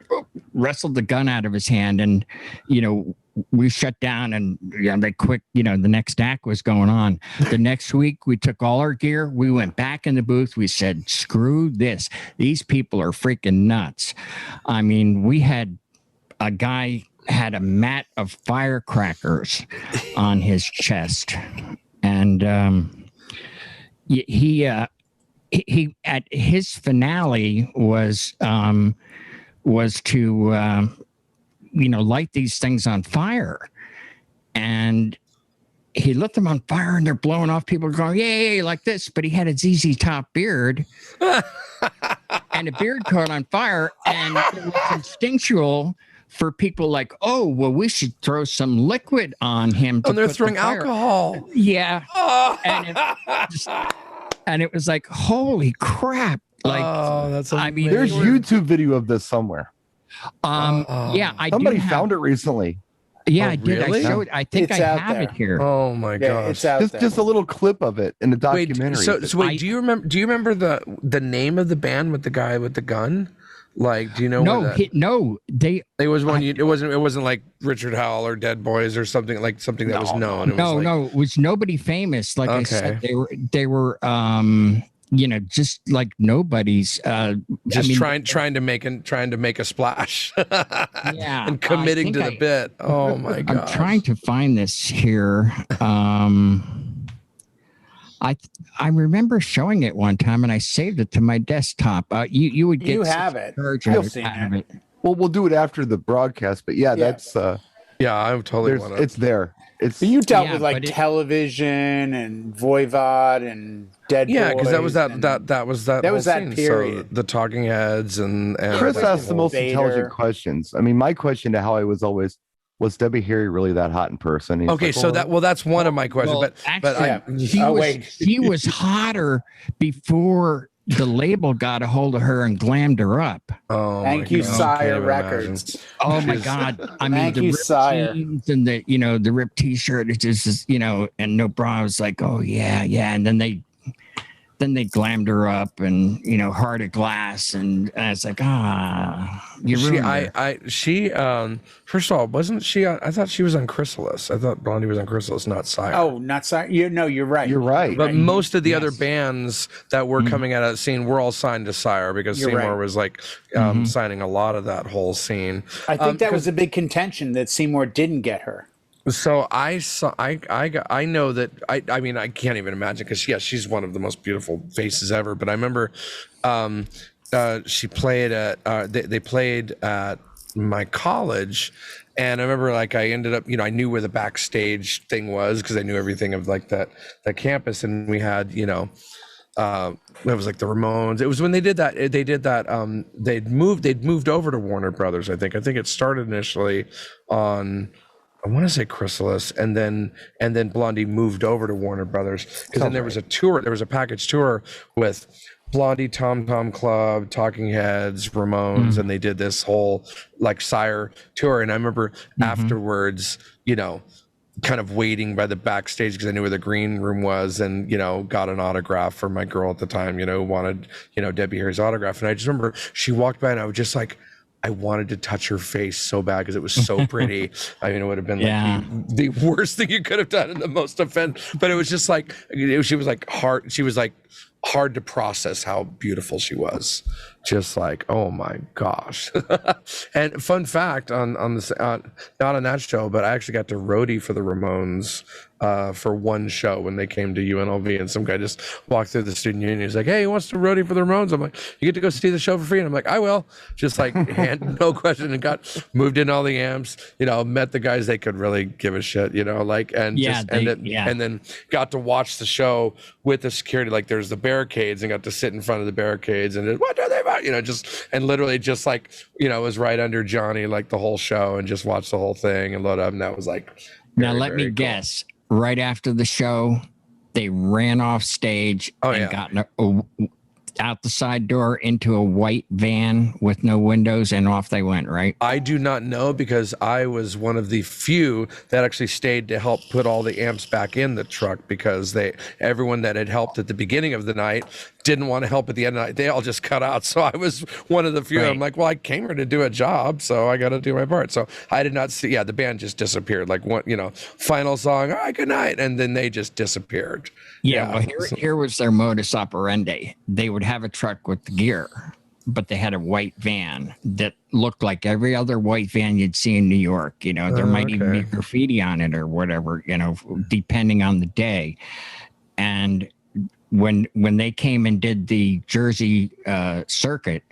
wrestled the gun out of his hand. And we shut down, and they quick. The next act was going on. The next week, we took all our gear. We went back in the booth. We said, "Screw this! These people are freaking nuts." I mean, we had a guy had a mat of firecrackers on his chest, and he at his finale was to light these things on fire. And he lit them on fire and they're blowing off. People are going, yay, like this. But he had a ZZ Top beard and a beard caught on fire. And it was instinctual for people like, oh, well, we should throw some liquid on him.
And they're throwing alcohol.
Yeah. And it was like, holy crap. Like,
that's amazing.
I mean,
there's YouTube video of this somewhere.
Somebody
found it recently.
Yeah, I did.
Really?
I showed. I think
It's
I
out
have
there.
it here.
Oh my gosh!
It's out there.
Just a little clip of it in a documentary.
Wait, do you remember the name of the band with the guy with the gun? Like, do you know?
It
was one. It wasn't like Richard Howell or Dead Boys or something that was known.
It was nobody famous. Like I said, they were just like nobody's.
Trying to make a splash.
Yeah,
and committing to the bit. Oh my god!
I'm trying to find this here. I remember showing it one time and I saved it to my desktop. You would get
you have it.
It.
Well, we'll do it after the broadcast. But that's
I totally want to.
It's there. It's
you dealt with like television and Voivod and Dead Boys.
Yeah, because that was that
period.
So the Talking Heads and
Chris asked the most
Vader.
intelligent questions. I mean, my question to Howie was always, was Debbie Harry really that hot in person? He's
okay,
like,
so that's one of my questions.
Well,
but
actually, he was hotter before the label got a hold of her and glammed her up.
Oh,
thank you, Sire Records.
Oh my God! I mean,
thank
the
you,
ripped
Sire.
jeans and the ripped T-shirt. It's just and no bra. I was like, oh yeah, and then they glammed her up and Heart of Glass, and I was like, you ruined her.
She first of all, wasn't she? I thought she was on Chrysalis. I thought Blondie was on Chrysalis, not Sire.
Oh, not Sire. You're right.
You're right.
But most of the other bands that were coming out of the scene were all signed to Sire because Seymour was like signing a lot of that whole scene.
I think that was a big contention that Seymour didn't get her.
So I know that I mean I can't even imagine because she's one of the most beautiful faces ever. But I remember she played at they played at my college, and I remember like I ended up I knew where the backstage thing was because I knew everything of like that campus, and we had it was like the Ramones. It was when they did that they'd moved over to Warner Brothers. I think it started initially on I want to say Chrysalis, and then Blondie moved over to Warner Brothers, because then there was a tour. There was a package tour with Blondie, Tom Tom Club, Talking Heads, Ramones, and they did this whole like Sire tour. And I remember afterwards, you know, kind of waiting by the backstage because I knew where the green room was, and, you know, got an autograph for my girl at the time, you know, wanted, you know, Debbie Harry's autograph. And I just remember she walked by and I was just like, I wanted to touch her face so bad because it was so pretty. I mean, it would have been like the worst thing you could have done and the most but it was just like, she was like hard to process how beautiful she was. Just like, oh my gosh. And fun fact on this, not on that show, but I actually got to roadie for the Ramones for one show when they came to UNLV, and some guy just walked through the student union. He's like, hey, he wants to roadie for the Ramones. I'm like, you get to go see the show for free? And I'm like, I will. Just like, no question, and got moved in all the amps, you know, met the guys they could really give a shit, you know, like, and and then got to watch the show with the security. Like, there's the barricades, and got to sit in front of the barricades and just, what are they about? You know, just, and literally just like, you know, was right under Johnny like the whole show, and just watched the whole thing and load up. And that was like,
now let me guess. Right after the show, they ran off stage and got out the side door into a white van with no windows, and off they went, right?
I do not know, because I was one of the few that actually stayed to help put all the amps back in the truck, because everyone that had helped at the beginning of the night didn't want to help at the end of the night. They all just cut out. So I was one of the few. Right. I'm like, well, I came here to do a job, so I got to do my part. So I did not see, the band just disappeared. Like, one, you know, final song, all right, good night. And then they just disappeared.
Yeah, well, here was their modus operandi. They would have a truck with the gear, but they had a white van that looked like every other white van you'd see in New York. You know, there might even be graffiti on it or whatever, you know, depending on the day. And when they came and did the Jersey circuit,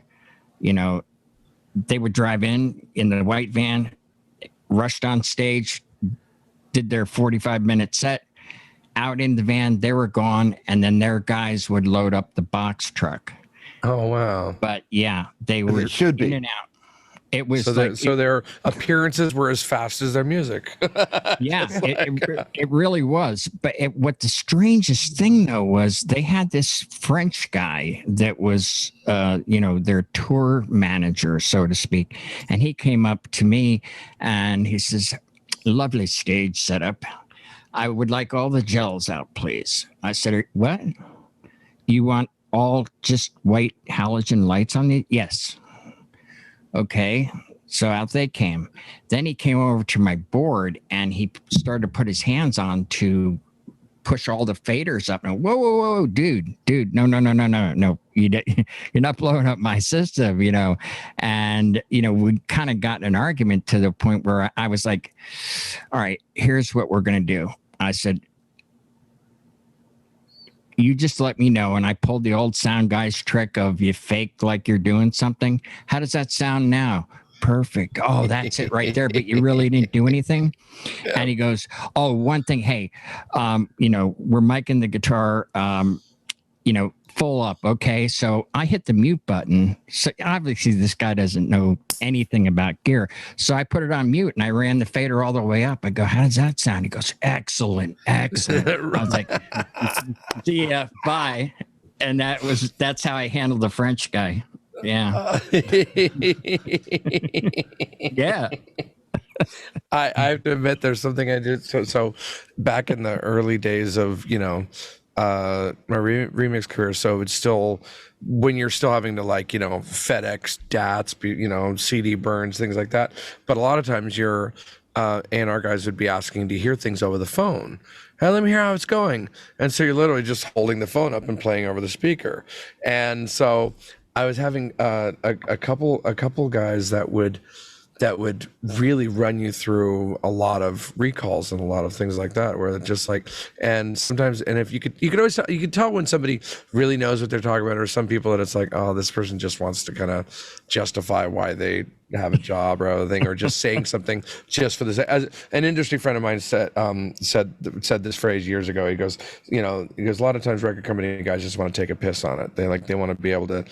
you know, they would drive in the white van, rushed on stage, did their 45-minute set, out in the van, they were gone, and then their guys would load up the box truck.
Oh, wow.
But yeah, they were in and out. It was
so their appearances were as fast as their music.
Yeah, it really was. But what the strangest thing though was, they had this French guy that was, you know, their tour manager, so to speak, and he came up to me and he says, "Lovely stage setup. I would like all the gels out, please." I said, "What? You want all just white halogen lights on the?" "Yes." "Okay." So out they came. Then he came over to my board and he started to put his hands on to push all the faders up. And whoa, dude, no. You're not blowing up my system, you know. And, you know, we kind of got in an argument to the point where I was like, all right, here's what we're going to do. I said, you just let me know. And I pulled the old sound guy's trick of, you fake like you're doing something. How does that sound now? Perfect. Oh, that's it right there. But you really didn't do anything. Yeah. And he goes, oh, one thing. Hey, you know, we're miking the guitar, you know, full up. Okay. So I hit the mute button. So obviously this guy doesn't know anything about gear. So I put it on mute and I ran the fader all the way up. I go, how does that sound? He goes, excellent. I was like, see ya, bye. And that's how I handled the French guy. Yeah. Yeah.
I have to admit, there's something I did. So back in the early days of, you know, my remix career. So it's still, when you're still having to, like, you know, FedEx DATs, you know, CD burns, things like that. But a lot of times your A&R guys would be asking to hear things over the phone. Hey, let me hear how it's going. And so you're literally just holding the phone up and playing over the speaker. And so I was having a couple guys that would really run you through a lot of recalls and a lot of things like that, where it's just like, and sometimes, and if you could always tell, you could tell when somebody really knows what they're talking about, or some people that it's like, oh, this person just wants to kind of justify why they have a job or other thing, or just saying something just for this. As an industry friend of mine said this phrase years ago. He goes, a lot of times record company guys just want to take a piss on it. They want to be able to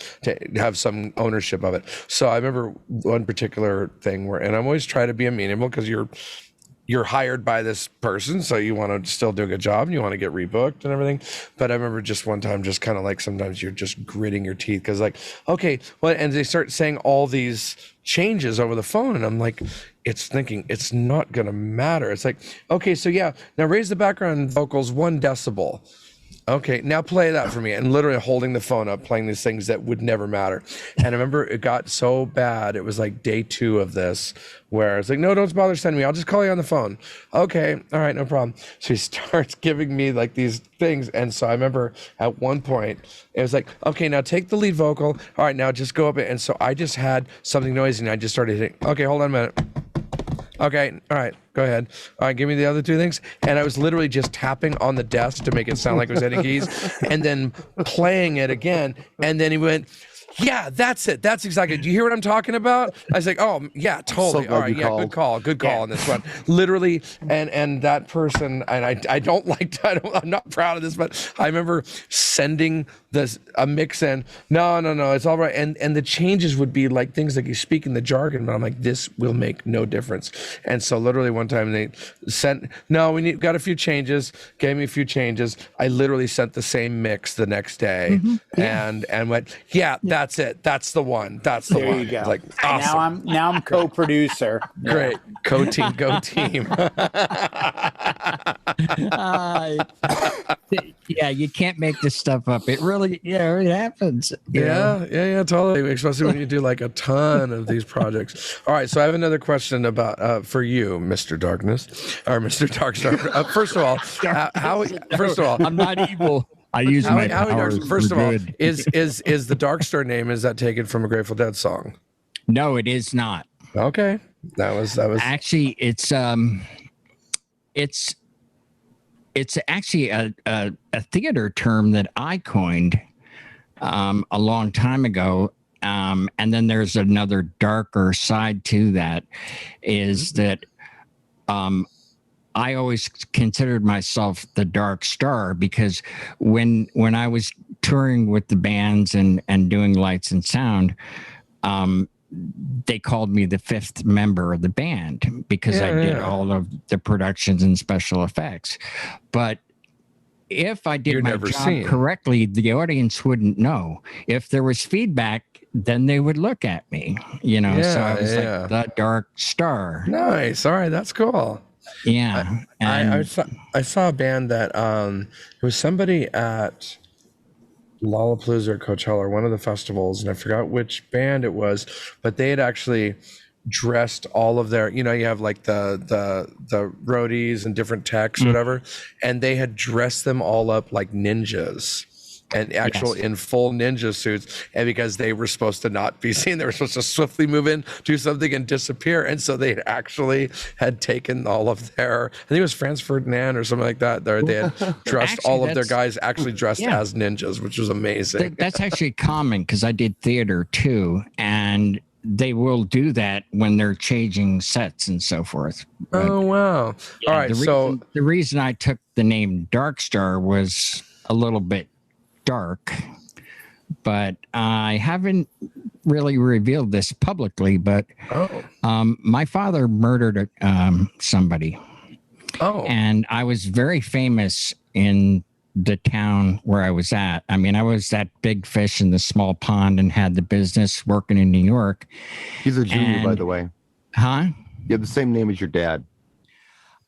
have some ownership of it. So I remember one particular thing where, and I'm always try to be amenable, because you're you're hired by this person, so you want to still do a good job and you want to get rebooked and everything. But I remember just one time, just kind of like sometimes you're just gritting your teeth because like, okay, well, and they start saying all these changes over the phone, and I'm like, it's not gonna matter. It's like, okay, so yeah, now raise the background vocals 1 decibel. Okay, now play that for me. And literally holding the phone up, playing these things that would never matter. And I remember it got so bad. It was like day 2 of this, where it's like, no, don't bother sending me. I'll just call you on the phone. Okay, all right, no problem. So he starts giving me like these things. And so I remember at one point, it was like, okay, now take the lead vocal. All right, now just go up it. And so I just had something noisy and I just started hitting, okay, hold on a minute. Okay, all right, go ahead. All right, give me the other 2 things. And I was literally just tapping on the desk to make it sound like it was hitting keys, and then playing it again. And then he went, yeah, that's it. That's exactly. Do you hear what I'm talking about? I was like, oh yeah, totally.
So
all right, yeah, good call on this one. Literally, and that person, and I don't like, I'm not proud of this, but I remember sending a mix in. No, it's all right. And the changes would be like things like you speak in the jargon, but I'm like, this will make no difference. And so literally one time they sent, no, got a few changes, gave me a few changes. I literally sent the same mix the next day, and went, yeah, that's it. That's the one. That's the one.
There you go.
Like, awesome.
Now I'm co-producer.
Great. Go team.
Yeah, you can't make this stuff up. It really, it happens.
Yeah, totally. Especially when you do like a ton of these projects. All right, so I have another question about for you, Mr. Darkness, or Mr. Darkstar. First of all,
I'm not evil. I use my powers.
First of all, is the Darkstar name, is that taken from a Grateful Dead song?
No, it is not.
Okay, that was
actually it's actually a theater term that I coined a long time ago. And then there's another darker side to that, is that I always considered myself the Dark Star, because when I was touring with the bands and doing lights and sound, they called me the 5th member of the band because I did all of the productions and special effects. But if I did my job correctly, the audience wouldn't know. If there was feedback, then they would look at me, so I was like the Dark Star.
Nice. All right. That's cool.
Yeah.
I saw a band that it was somebody at Lollapalooza or Coachella or one of the festivals, and I forgot which band it was, but they had actually dressed all of their, you have like the roadies and different techs, whatever, and they had dressed them all up like ninjas. And in full ninja suits, and because they were supposed to not be seen, they were supposed to swiftly move in, do something, and disappear. And so they actually had taken all of their, I think it was Franz Ferdinand or something like that. They had dressed all of their guys actually dressed as ninjas, which was amazing.
That's actually common, because I did theater too, and they will do that when they're changing sets and so forth. But,
oh wow! All right,
the reason I took the name Dark Star was a little bit dark, but I haven't really revealed this publicly, but my father murdered somebody. And I was very famous in the town where I was at. I mean, I was that big fish in the small pond and had the business working in New York.
He's a junior, by the way.
Huh?
You have the same name as your dad.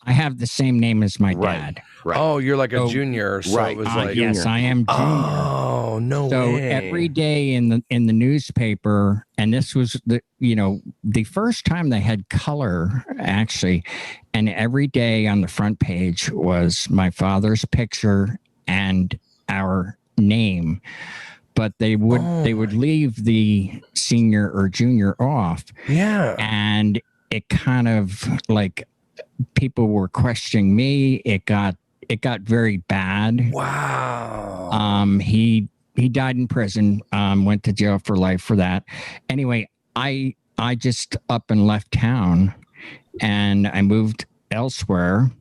I have the same name as my dad.
Right.
Oh, you're like a junior. So it was like,
yes, I am junior.
Oh, no way.
So every day in the newspaper, and this was the first time they had color, actually, and every day on the front page was my father's picture and our name. But they would leave the senior or junior off. Yeah. And it kind of like, people were questioning me. It got very bad.
Wow.
He died in prison, went to jail for life for that. Anyway, I just up and left town, and I moved elsewhere,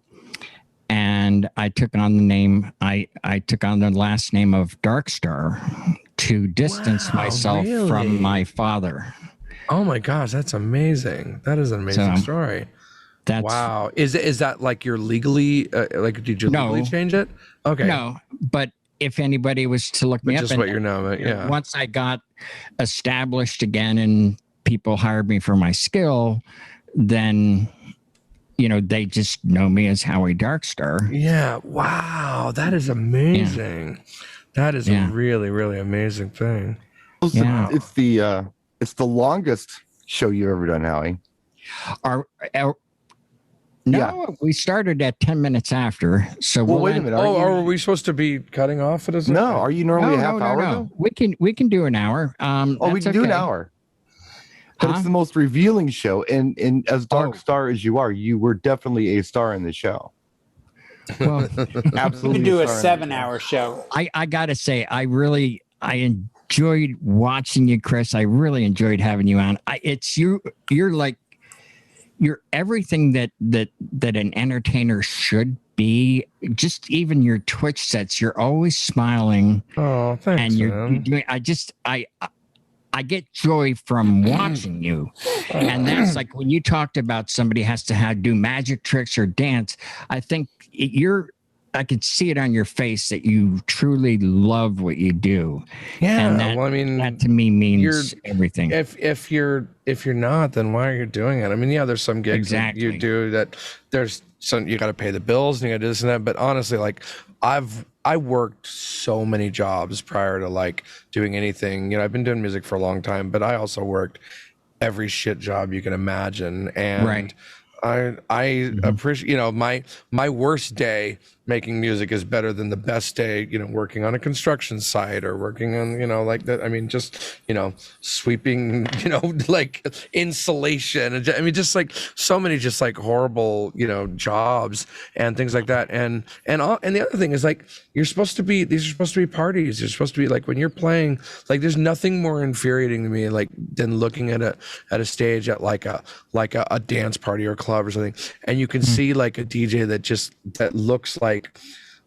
and I took on the name, I took on the last name of Darkstar to distance myself from my father.
Oh my gosh, that's amazing. That is an amazing story.
That's
wow. Is that like you're legally like did you legally change it? Okay.
No, but if anybody was to look me up,
just what you're now, yeah.
Once I got established again and people hired me for my skill, then they just know me as Howie Darkstar.
Yeah. Wow. That is amazing. Yeah. That is a really, really amazing thing.
Yeah. It's the longest show you've ever done, Howie.
No, we started at 10 minutes after. So
wait a minute. Are we supposed to be cutting off at a
No, are you normally a half hour?
No. We can do an hour.
We can do an hour. But it's the most revealing show, and as dark star as you are, you were definitely a star in the show.
Well,
absolutely. We can do a 7-hour show.
I gotta say, I enjoyed watching you, Chris. I really enjoyed having you on. You're everything that an entertainer should be. Just even your Twitch sets, you're always smiling.
Oh, thanks.
And you're doing. I get joy from watching you. And that's like when you talked about somebody has to do magic tricks or dance. I think I could see it on your face that you truly love what you do.
Yeah.
And that to me means everything.
If you're not, then why are you doing it? I mean, yeah, there's some gigs that you do that there's some, you got to pay the bills and you got to do this and that. But honestly, like I worked so many jobs prior to like doing anything. I've been doing music for a long time, but I also worked every shit job you can imagine. And I appreciate, my worst day making music is better than the best day, working on a construction site or working on, like that. I mean, just, sweeping, like insulation. I mean, just like so many just like horrible, jobs and things like that. And the other thing is like, these are supposed to be parties. You're supposed to be like, when you're playing, like there's nothing more infuriating to me like than looking at a stage at like a dance party or club or something. And you can see like a DJ that looks like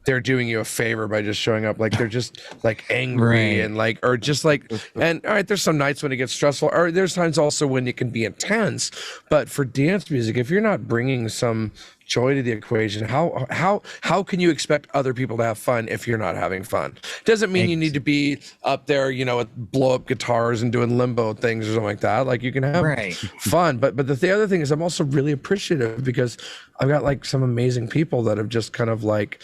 they're doing you a favor by just showing up. Like they're just like angry and like, or just like, and all right, there's some nights when it gets stressful, or there's times also when it can be intense. But for dance music, if you're not bringing some joy to the equation, how can you expect other people to have fun if you're not having fun? Doesn't mean you need to be up there, with blow up guitars and doing limbo things or something like that. Like you can have fun, but the other thing is I'm also really appreciative because I've got like some amazing people that have just kind of like,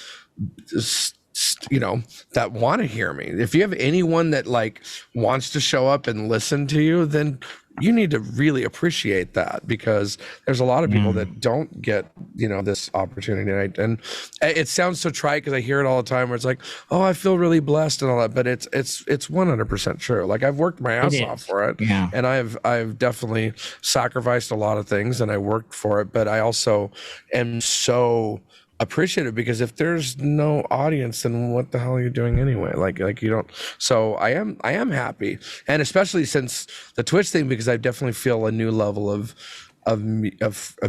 that want to hear me. If you have anyone that like wants to show up and listen to you, then you need to really appreciate that, because there's a lot of people that don't get, this opportunity. And it sounds so trite because I hear it all the time where it's like, oh, I feel really blessed and all that, but it's 100% true. Like I've worked my ass off for it. Yeah. And I've definitely sacrificed a lot of things and I worked for it, but I also am so appreciative, because if there's no audience, then what the hell are you doing anyway? Like you don't. So I am happy, and especially since the Twitch thing, because I definitely feel a new level of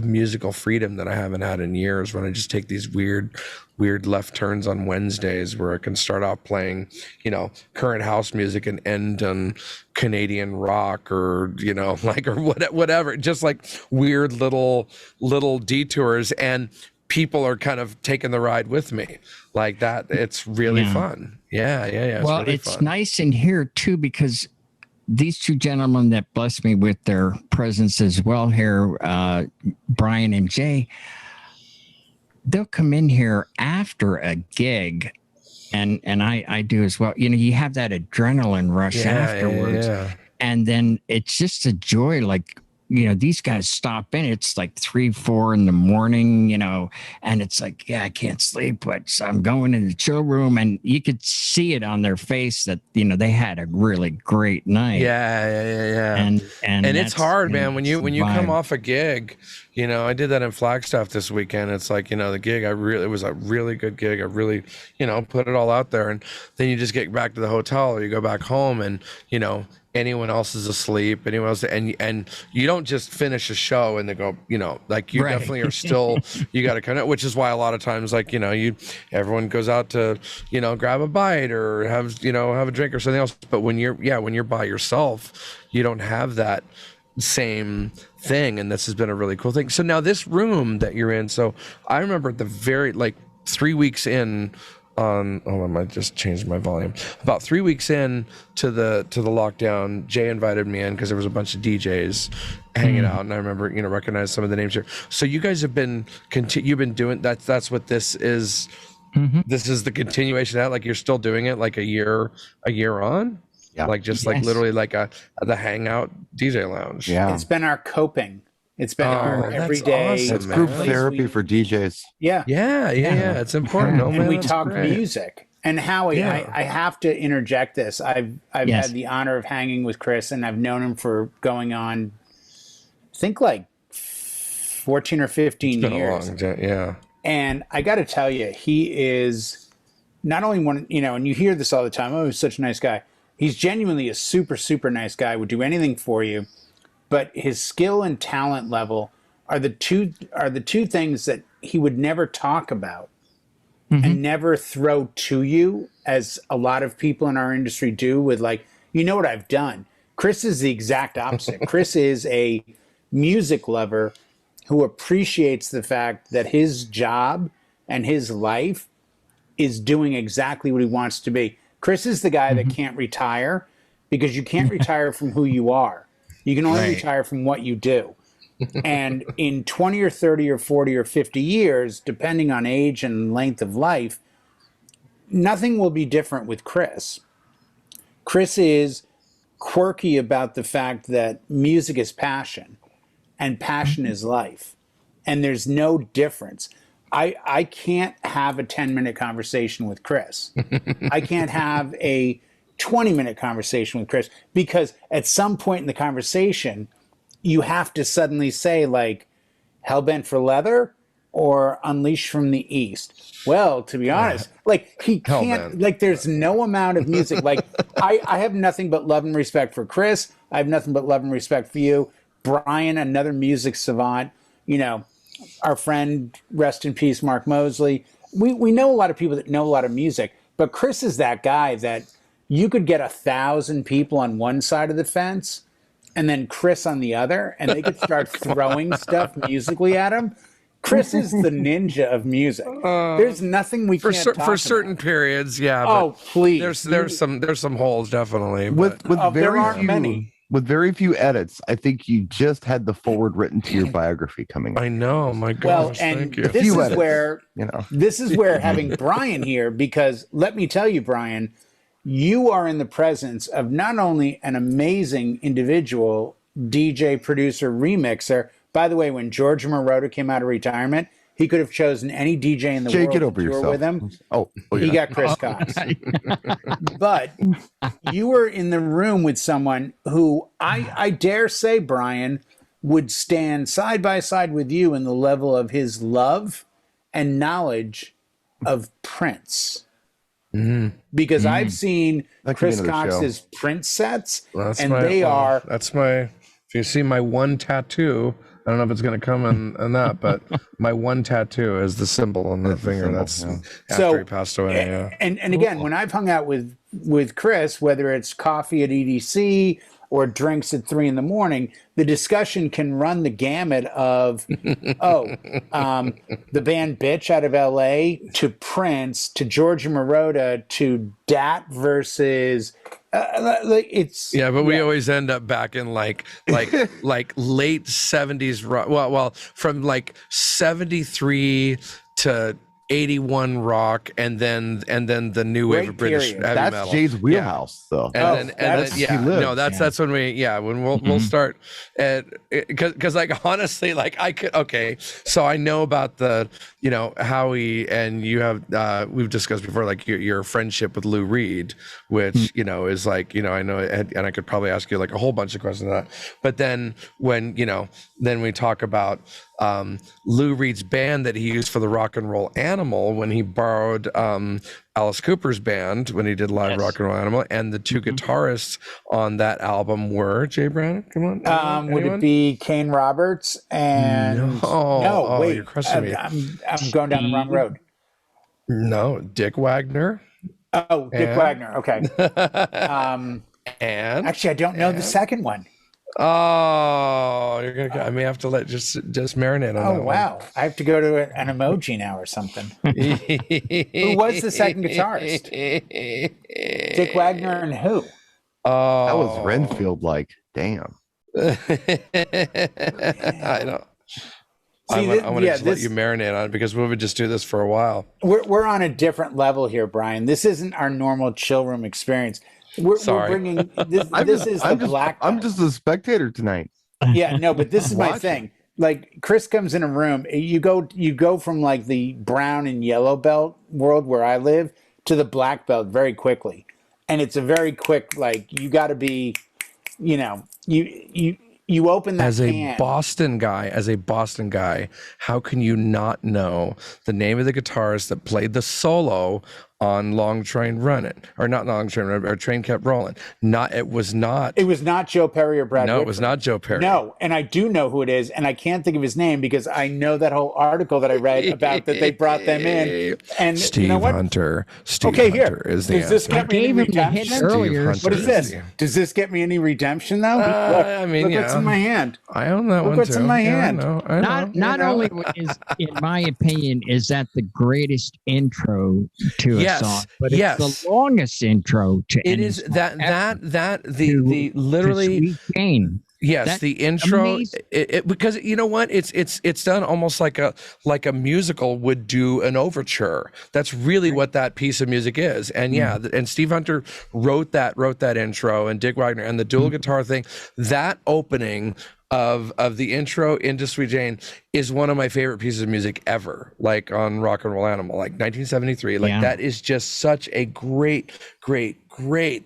musical freedom that I haven't had in years, when I just take these weird left turns on Wednesdays where I can start off playing, current house music and end on Canadian rock or, or whatever, just like weird little detours, and people are kind of taking the ride with me like that. It's really fun. Yeah.
Well, really it's fun. Nice in here too, because these two gentlemen that blessed me with their presence as well here, Brian and Jay, they'll come in here after a gig, and I do as well. You have that adrenaline rush afterwards, and then it's just a joy. Like, these guys stop in, it's like 3-4 in the morning, and it's like, I can't sleep, but I'm going in the chill room, and you could see it on their face that, they had a really great night.
Yeah. And it's hard, man. When you come off a gig, I did that in Flagstaff this weekend. It's like, the gig, it was a really good gig. I really, put it all out there. And then you just get back to the hotel or you go back home and, anyone else is asleep, anyone else, and you don't just finish a show and they go, like you definitely are still, you got to kind of, which is why a lot of times, like, everyone goes out to, grab a bite or have a drink or something else. But when you're by yourself, you don't have that same thing, and this has been a really cool thing. So now this room that you're in, so I remember at the very, like 3 weeks in on, oh, I might just change my volume. About 3 weeks in to the lockdown, Jay invited me in because there was a bunch of DJs hanging out, and I remember, you know, recognize some of the names here. So you guys have been you've been doing that's what this is. This is the continuation of that, like you're still doing it like a year on. Yeah. Like just like literally like the hangout DJ lounge.
Yeah. It's been our coping. It's been our everyday.
Awesome, it's group therapy for DJs.
Yeah. It's important.
Yeah. And we talk music. And Howie, I have to interject this. I've had the honor of hanging with Chris, and I've known him for going on, I think like 14 or 15 years.
Yeah.
And I got to tell you, he is not only one, you know, and you hear this all the time. Oh, he's such a nice guy. He's genuinely a super, super nice guy, would do anything for you. But his skill and talent level are the two things that he would never talk about and never throw to you, as a lot of people in our industry do with like, you know what I've done. Chris is the exact opposite. Chris is a music lover who appreciates the fact that his job and his life is doing exactly what he wants to be. Chris is the guy that can't retire, because you can't retire from who you are. You can only retire from what you do. And in 20 or 30 or 40 or 50 years, depending on age and length of life, nothing will be different with Chris. Chris is quirky about the fact that music is passion and passion is life. And there's no difference. I can't have a 10-minute conversation with Chris. I can't have a 20-minute conversation with Chris, because at some point in the conversation, you have to suddenly say like, Hellbent for Leather or Unleashed from the East. Well, to be honest, like he can't, like there's no amount of music. Like I have nothing but love and respect for Chris. I have nothing but love and respect for you. Brian, another music savant, you know, our friend, rest in peace, Mark Mosley. We know a lot of people that know a lot of music, but Chris is that guy that you could get 1,000 people on one side of the fence and then Chris on the other, and they could start throwing stuff musically at him. Chris is the ninja of music. There's nothing we can't talk
for certain
about.
Periods. Yeah.
Oh, please.
There's some holes definitely.
With
there aren't many.
With very few edits, I think you just had the forward written to your biography coming up.
I know, my gosh,
well, and
thank you.
This is where, you know, this is where having Brian here, because let me tell you, Brian, you are in the presence of not only an amazing individual, DJ, producer, remixer. By the way, when George Moroder came out of retirement, he could have chosen any DJ in the world
get over
to tour
yourself.
with him.
He
got Chris Cox. But you were in the room with someone who I dare say, Brian, would stand side by side with you in the level of his love and knowledge of Prince. Because I've seen Chris Cox's Prince sets, and they are...
That's my... If you see my one tattoo... I don't know if it's going to come in that, but my one tattoo is the symbol on the finger. That's after he passed away.
And again, when I've hung out with Chris, whether it's coffee at EDC or drinks at 3 a.m, the discussion can run the gamut of, the band Bitch out of LA to Prince to George Moroder to Dat versus... we always end up back in like late 70s rock. Well, from like 73 to 81 rock, and then the new wave of British heavy metal.
That's Jay's wheelhouse, though.
That's when we'll start, because like honestly, like I could so I know about the, you know, Howie, and you have we've discussed before, like your friendship with Lou Reed, which you know is like, you know, I know, and I could probably ask you like a whole bunch of questions on that, but then when, you know, then we talk about Lou Reed's band that he used for the Rock and Roll Animal, when he borrowed Alice Cooper's band when he did live Rock and Roll Animal, and the two guitarists on that album were Jay Brown. Come on,
would it be Kane Roberts and wait,
you're crushing me.
I'm going down the wrong road.
No, Dick Wagner.
Dick Wagner. Okay.
And
actually, I don't know the second one.
Oh, I may have to let just marinate on that.
Oh wow, I have to go to an emoji now or something. Who was the second guitarist? Dick Wagner and who?
Oh,
that was Renfield. Like, damn.
I don't. I want to just let you marinate on it because we would just do this for a while.
We're on a different level here, Brian. This isn't our normal chill room experience. We're bringing this.
I'm just a spectator tonight.
Yeah, no, but this is my thing. Like Chris comes in a room, you go from like the brown and yellow belt world where I live to the black belt very quickly, and it's a very quick. Like you got to be, you open that
as a Boston guy, how can you not know the name of the guitarist that played the solo on Long Train Running, or not Long Train Running, or Train Kept Rolling? It was not
Joe Perry or Brad.
No,
Whitford.
It was not Joe Perry.
No, and I do know who it is, and I can't think of his name because I know that whole article that I read about that they brought them in. And
Steve Hunter.
Here
is the
does this get me any redemption?
Earlier.
What is this? Does this get me any redemption though? Look what's in my hand.
I own that one too.
Look what's in my hand.
I know.
Not only is, in my opinion, is that the greatest intro to a song, but it's the longest intro to
it is
song
the literally
to Sweet Jane.
Yes,
That's
the intro because you know what, it's done almost like a musical would do an overture. That's really what that piece of music is. And and Steve Hunter wrote that intro, and Dick Wagner, and the dual guitar thing, that opening of the intro into Sweet Jane is one of my favorite pieces of music ever, like on Rock and Roll Animal, like 1973. That is just such a great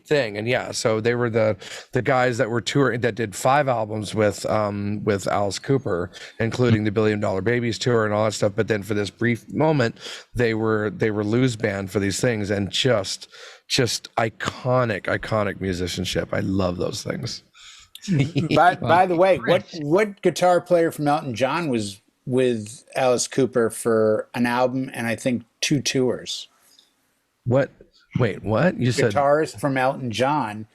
thing. And so they were the guys that were touring, that did 5 albums with Alice Cooper, including the $1 Billion Babies tour and all that stuff. But then for this brief moment, they were Lou's band for these things, and just iconic musicianship. I love those things.
By the way, what guitar player from Elton John was with Alice Cooper for an album and I think 2 tours?
What? Wait, what? You said
guitarist from Elton John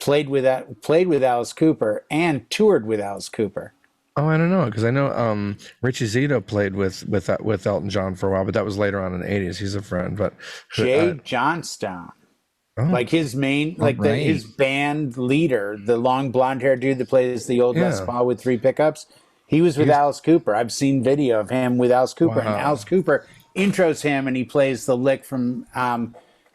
played with Alice Cooper and toured with Alice Cooper.
Oh, I don't know, because I know Richie Zito played with Elton John for a while, but that was later on in the 80s. He's a friend, but
Jay Johnstone. Like his main, his band leader, the long blonde haired dude that plays the old Les Paul with 3 pickups. He was with Alice Cooper. I've seen video of him with Alice Cooper, and Alice Cooper intros him, and he plays the lick from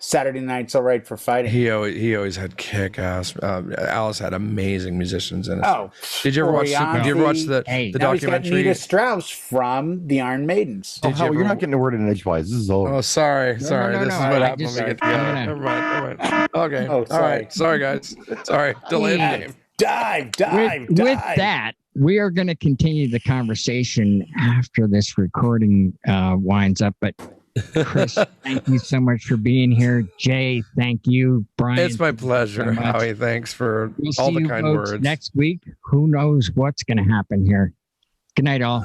Saturday Night's All Right for Fighting.
He always had kick ass. Alice had amazing musicians in it.
Oh,
did you ever watch the documentary?
Nita Strauss from the Iron Maidens.
You're not getting a word in edgewise. This is over.
Oh, sorry. This is what happens when we get together. Never mind. Okay.
Oh, sorry.
All right. Sorry, guys. Sorry. Delay the game.
Dive.
With that, we are going to continue the conversation after this recording winds up, but Chris, thank you so much for being here. Jay, thank you. Brian,
it's my pleasure. So Howie, thanks for all the kind words.
Next week, who knows what's going to happen here. Good night, all.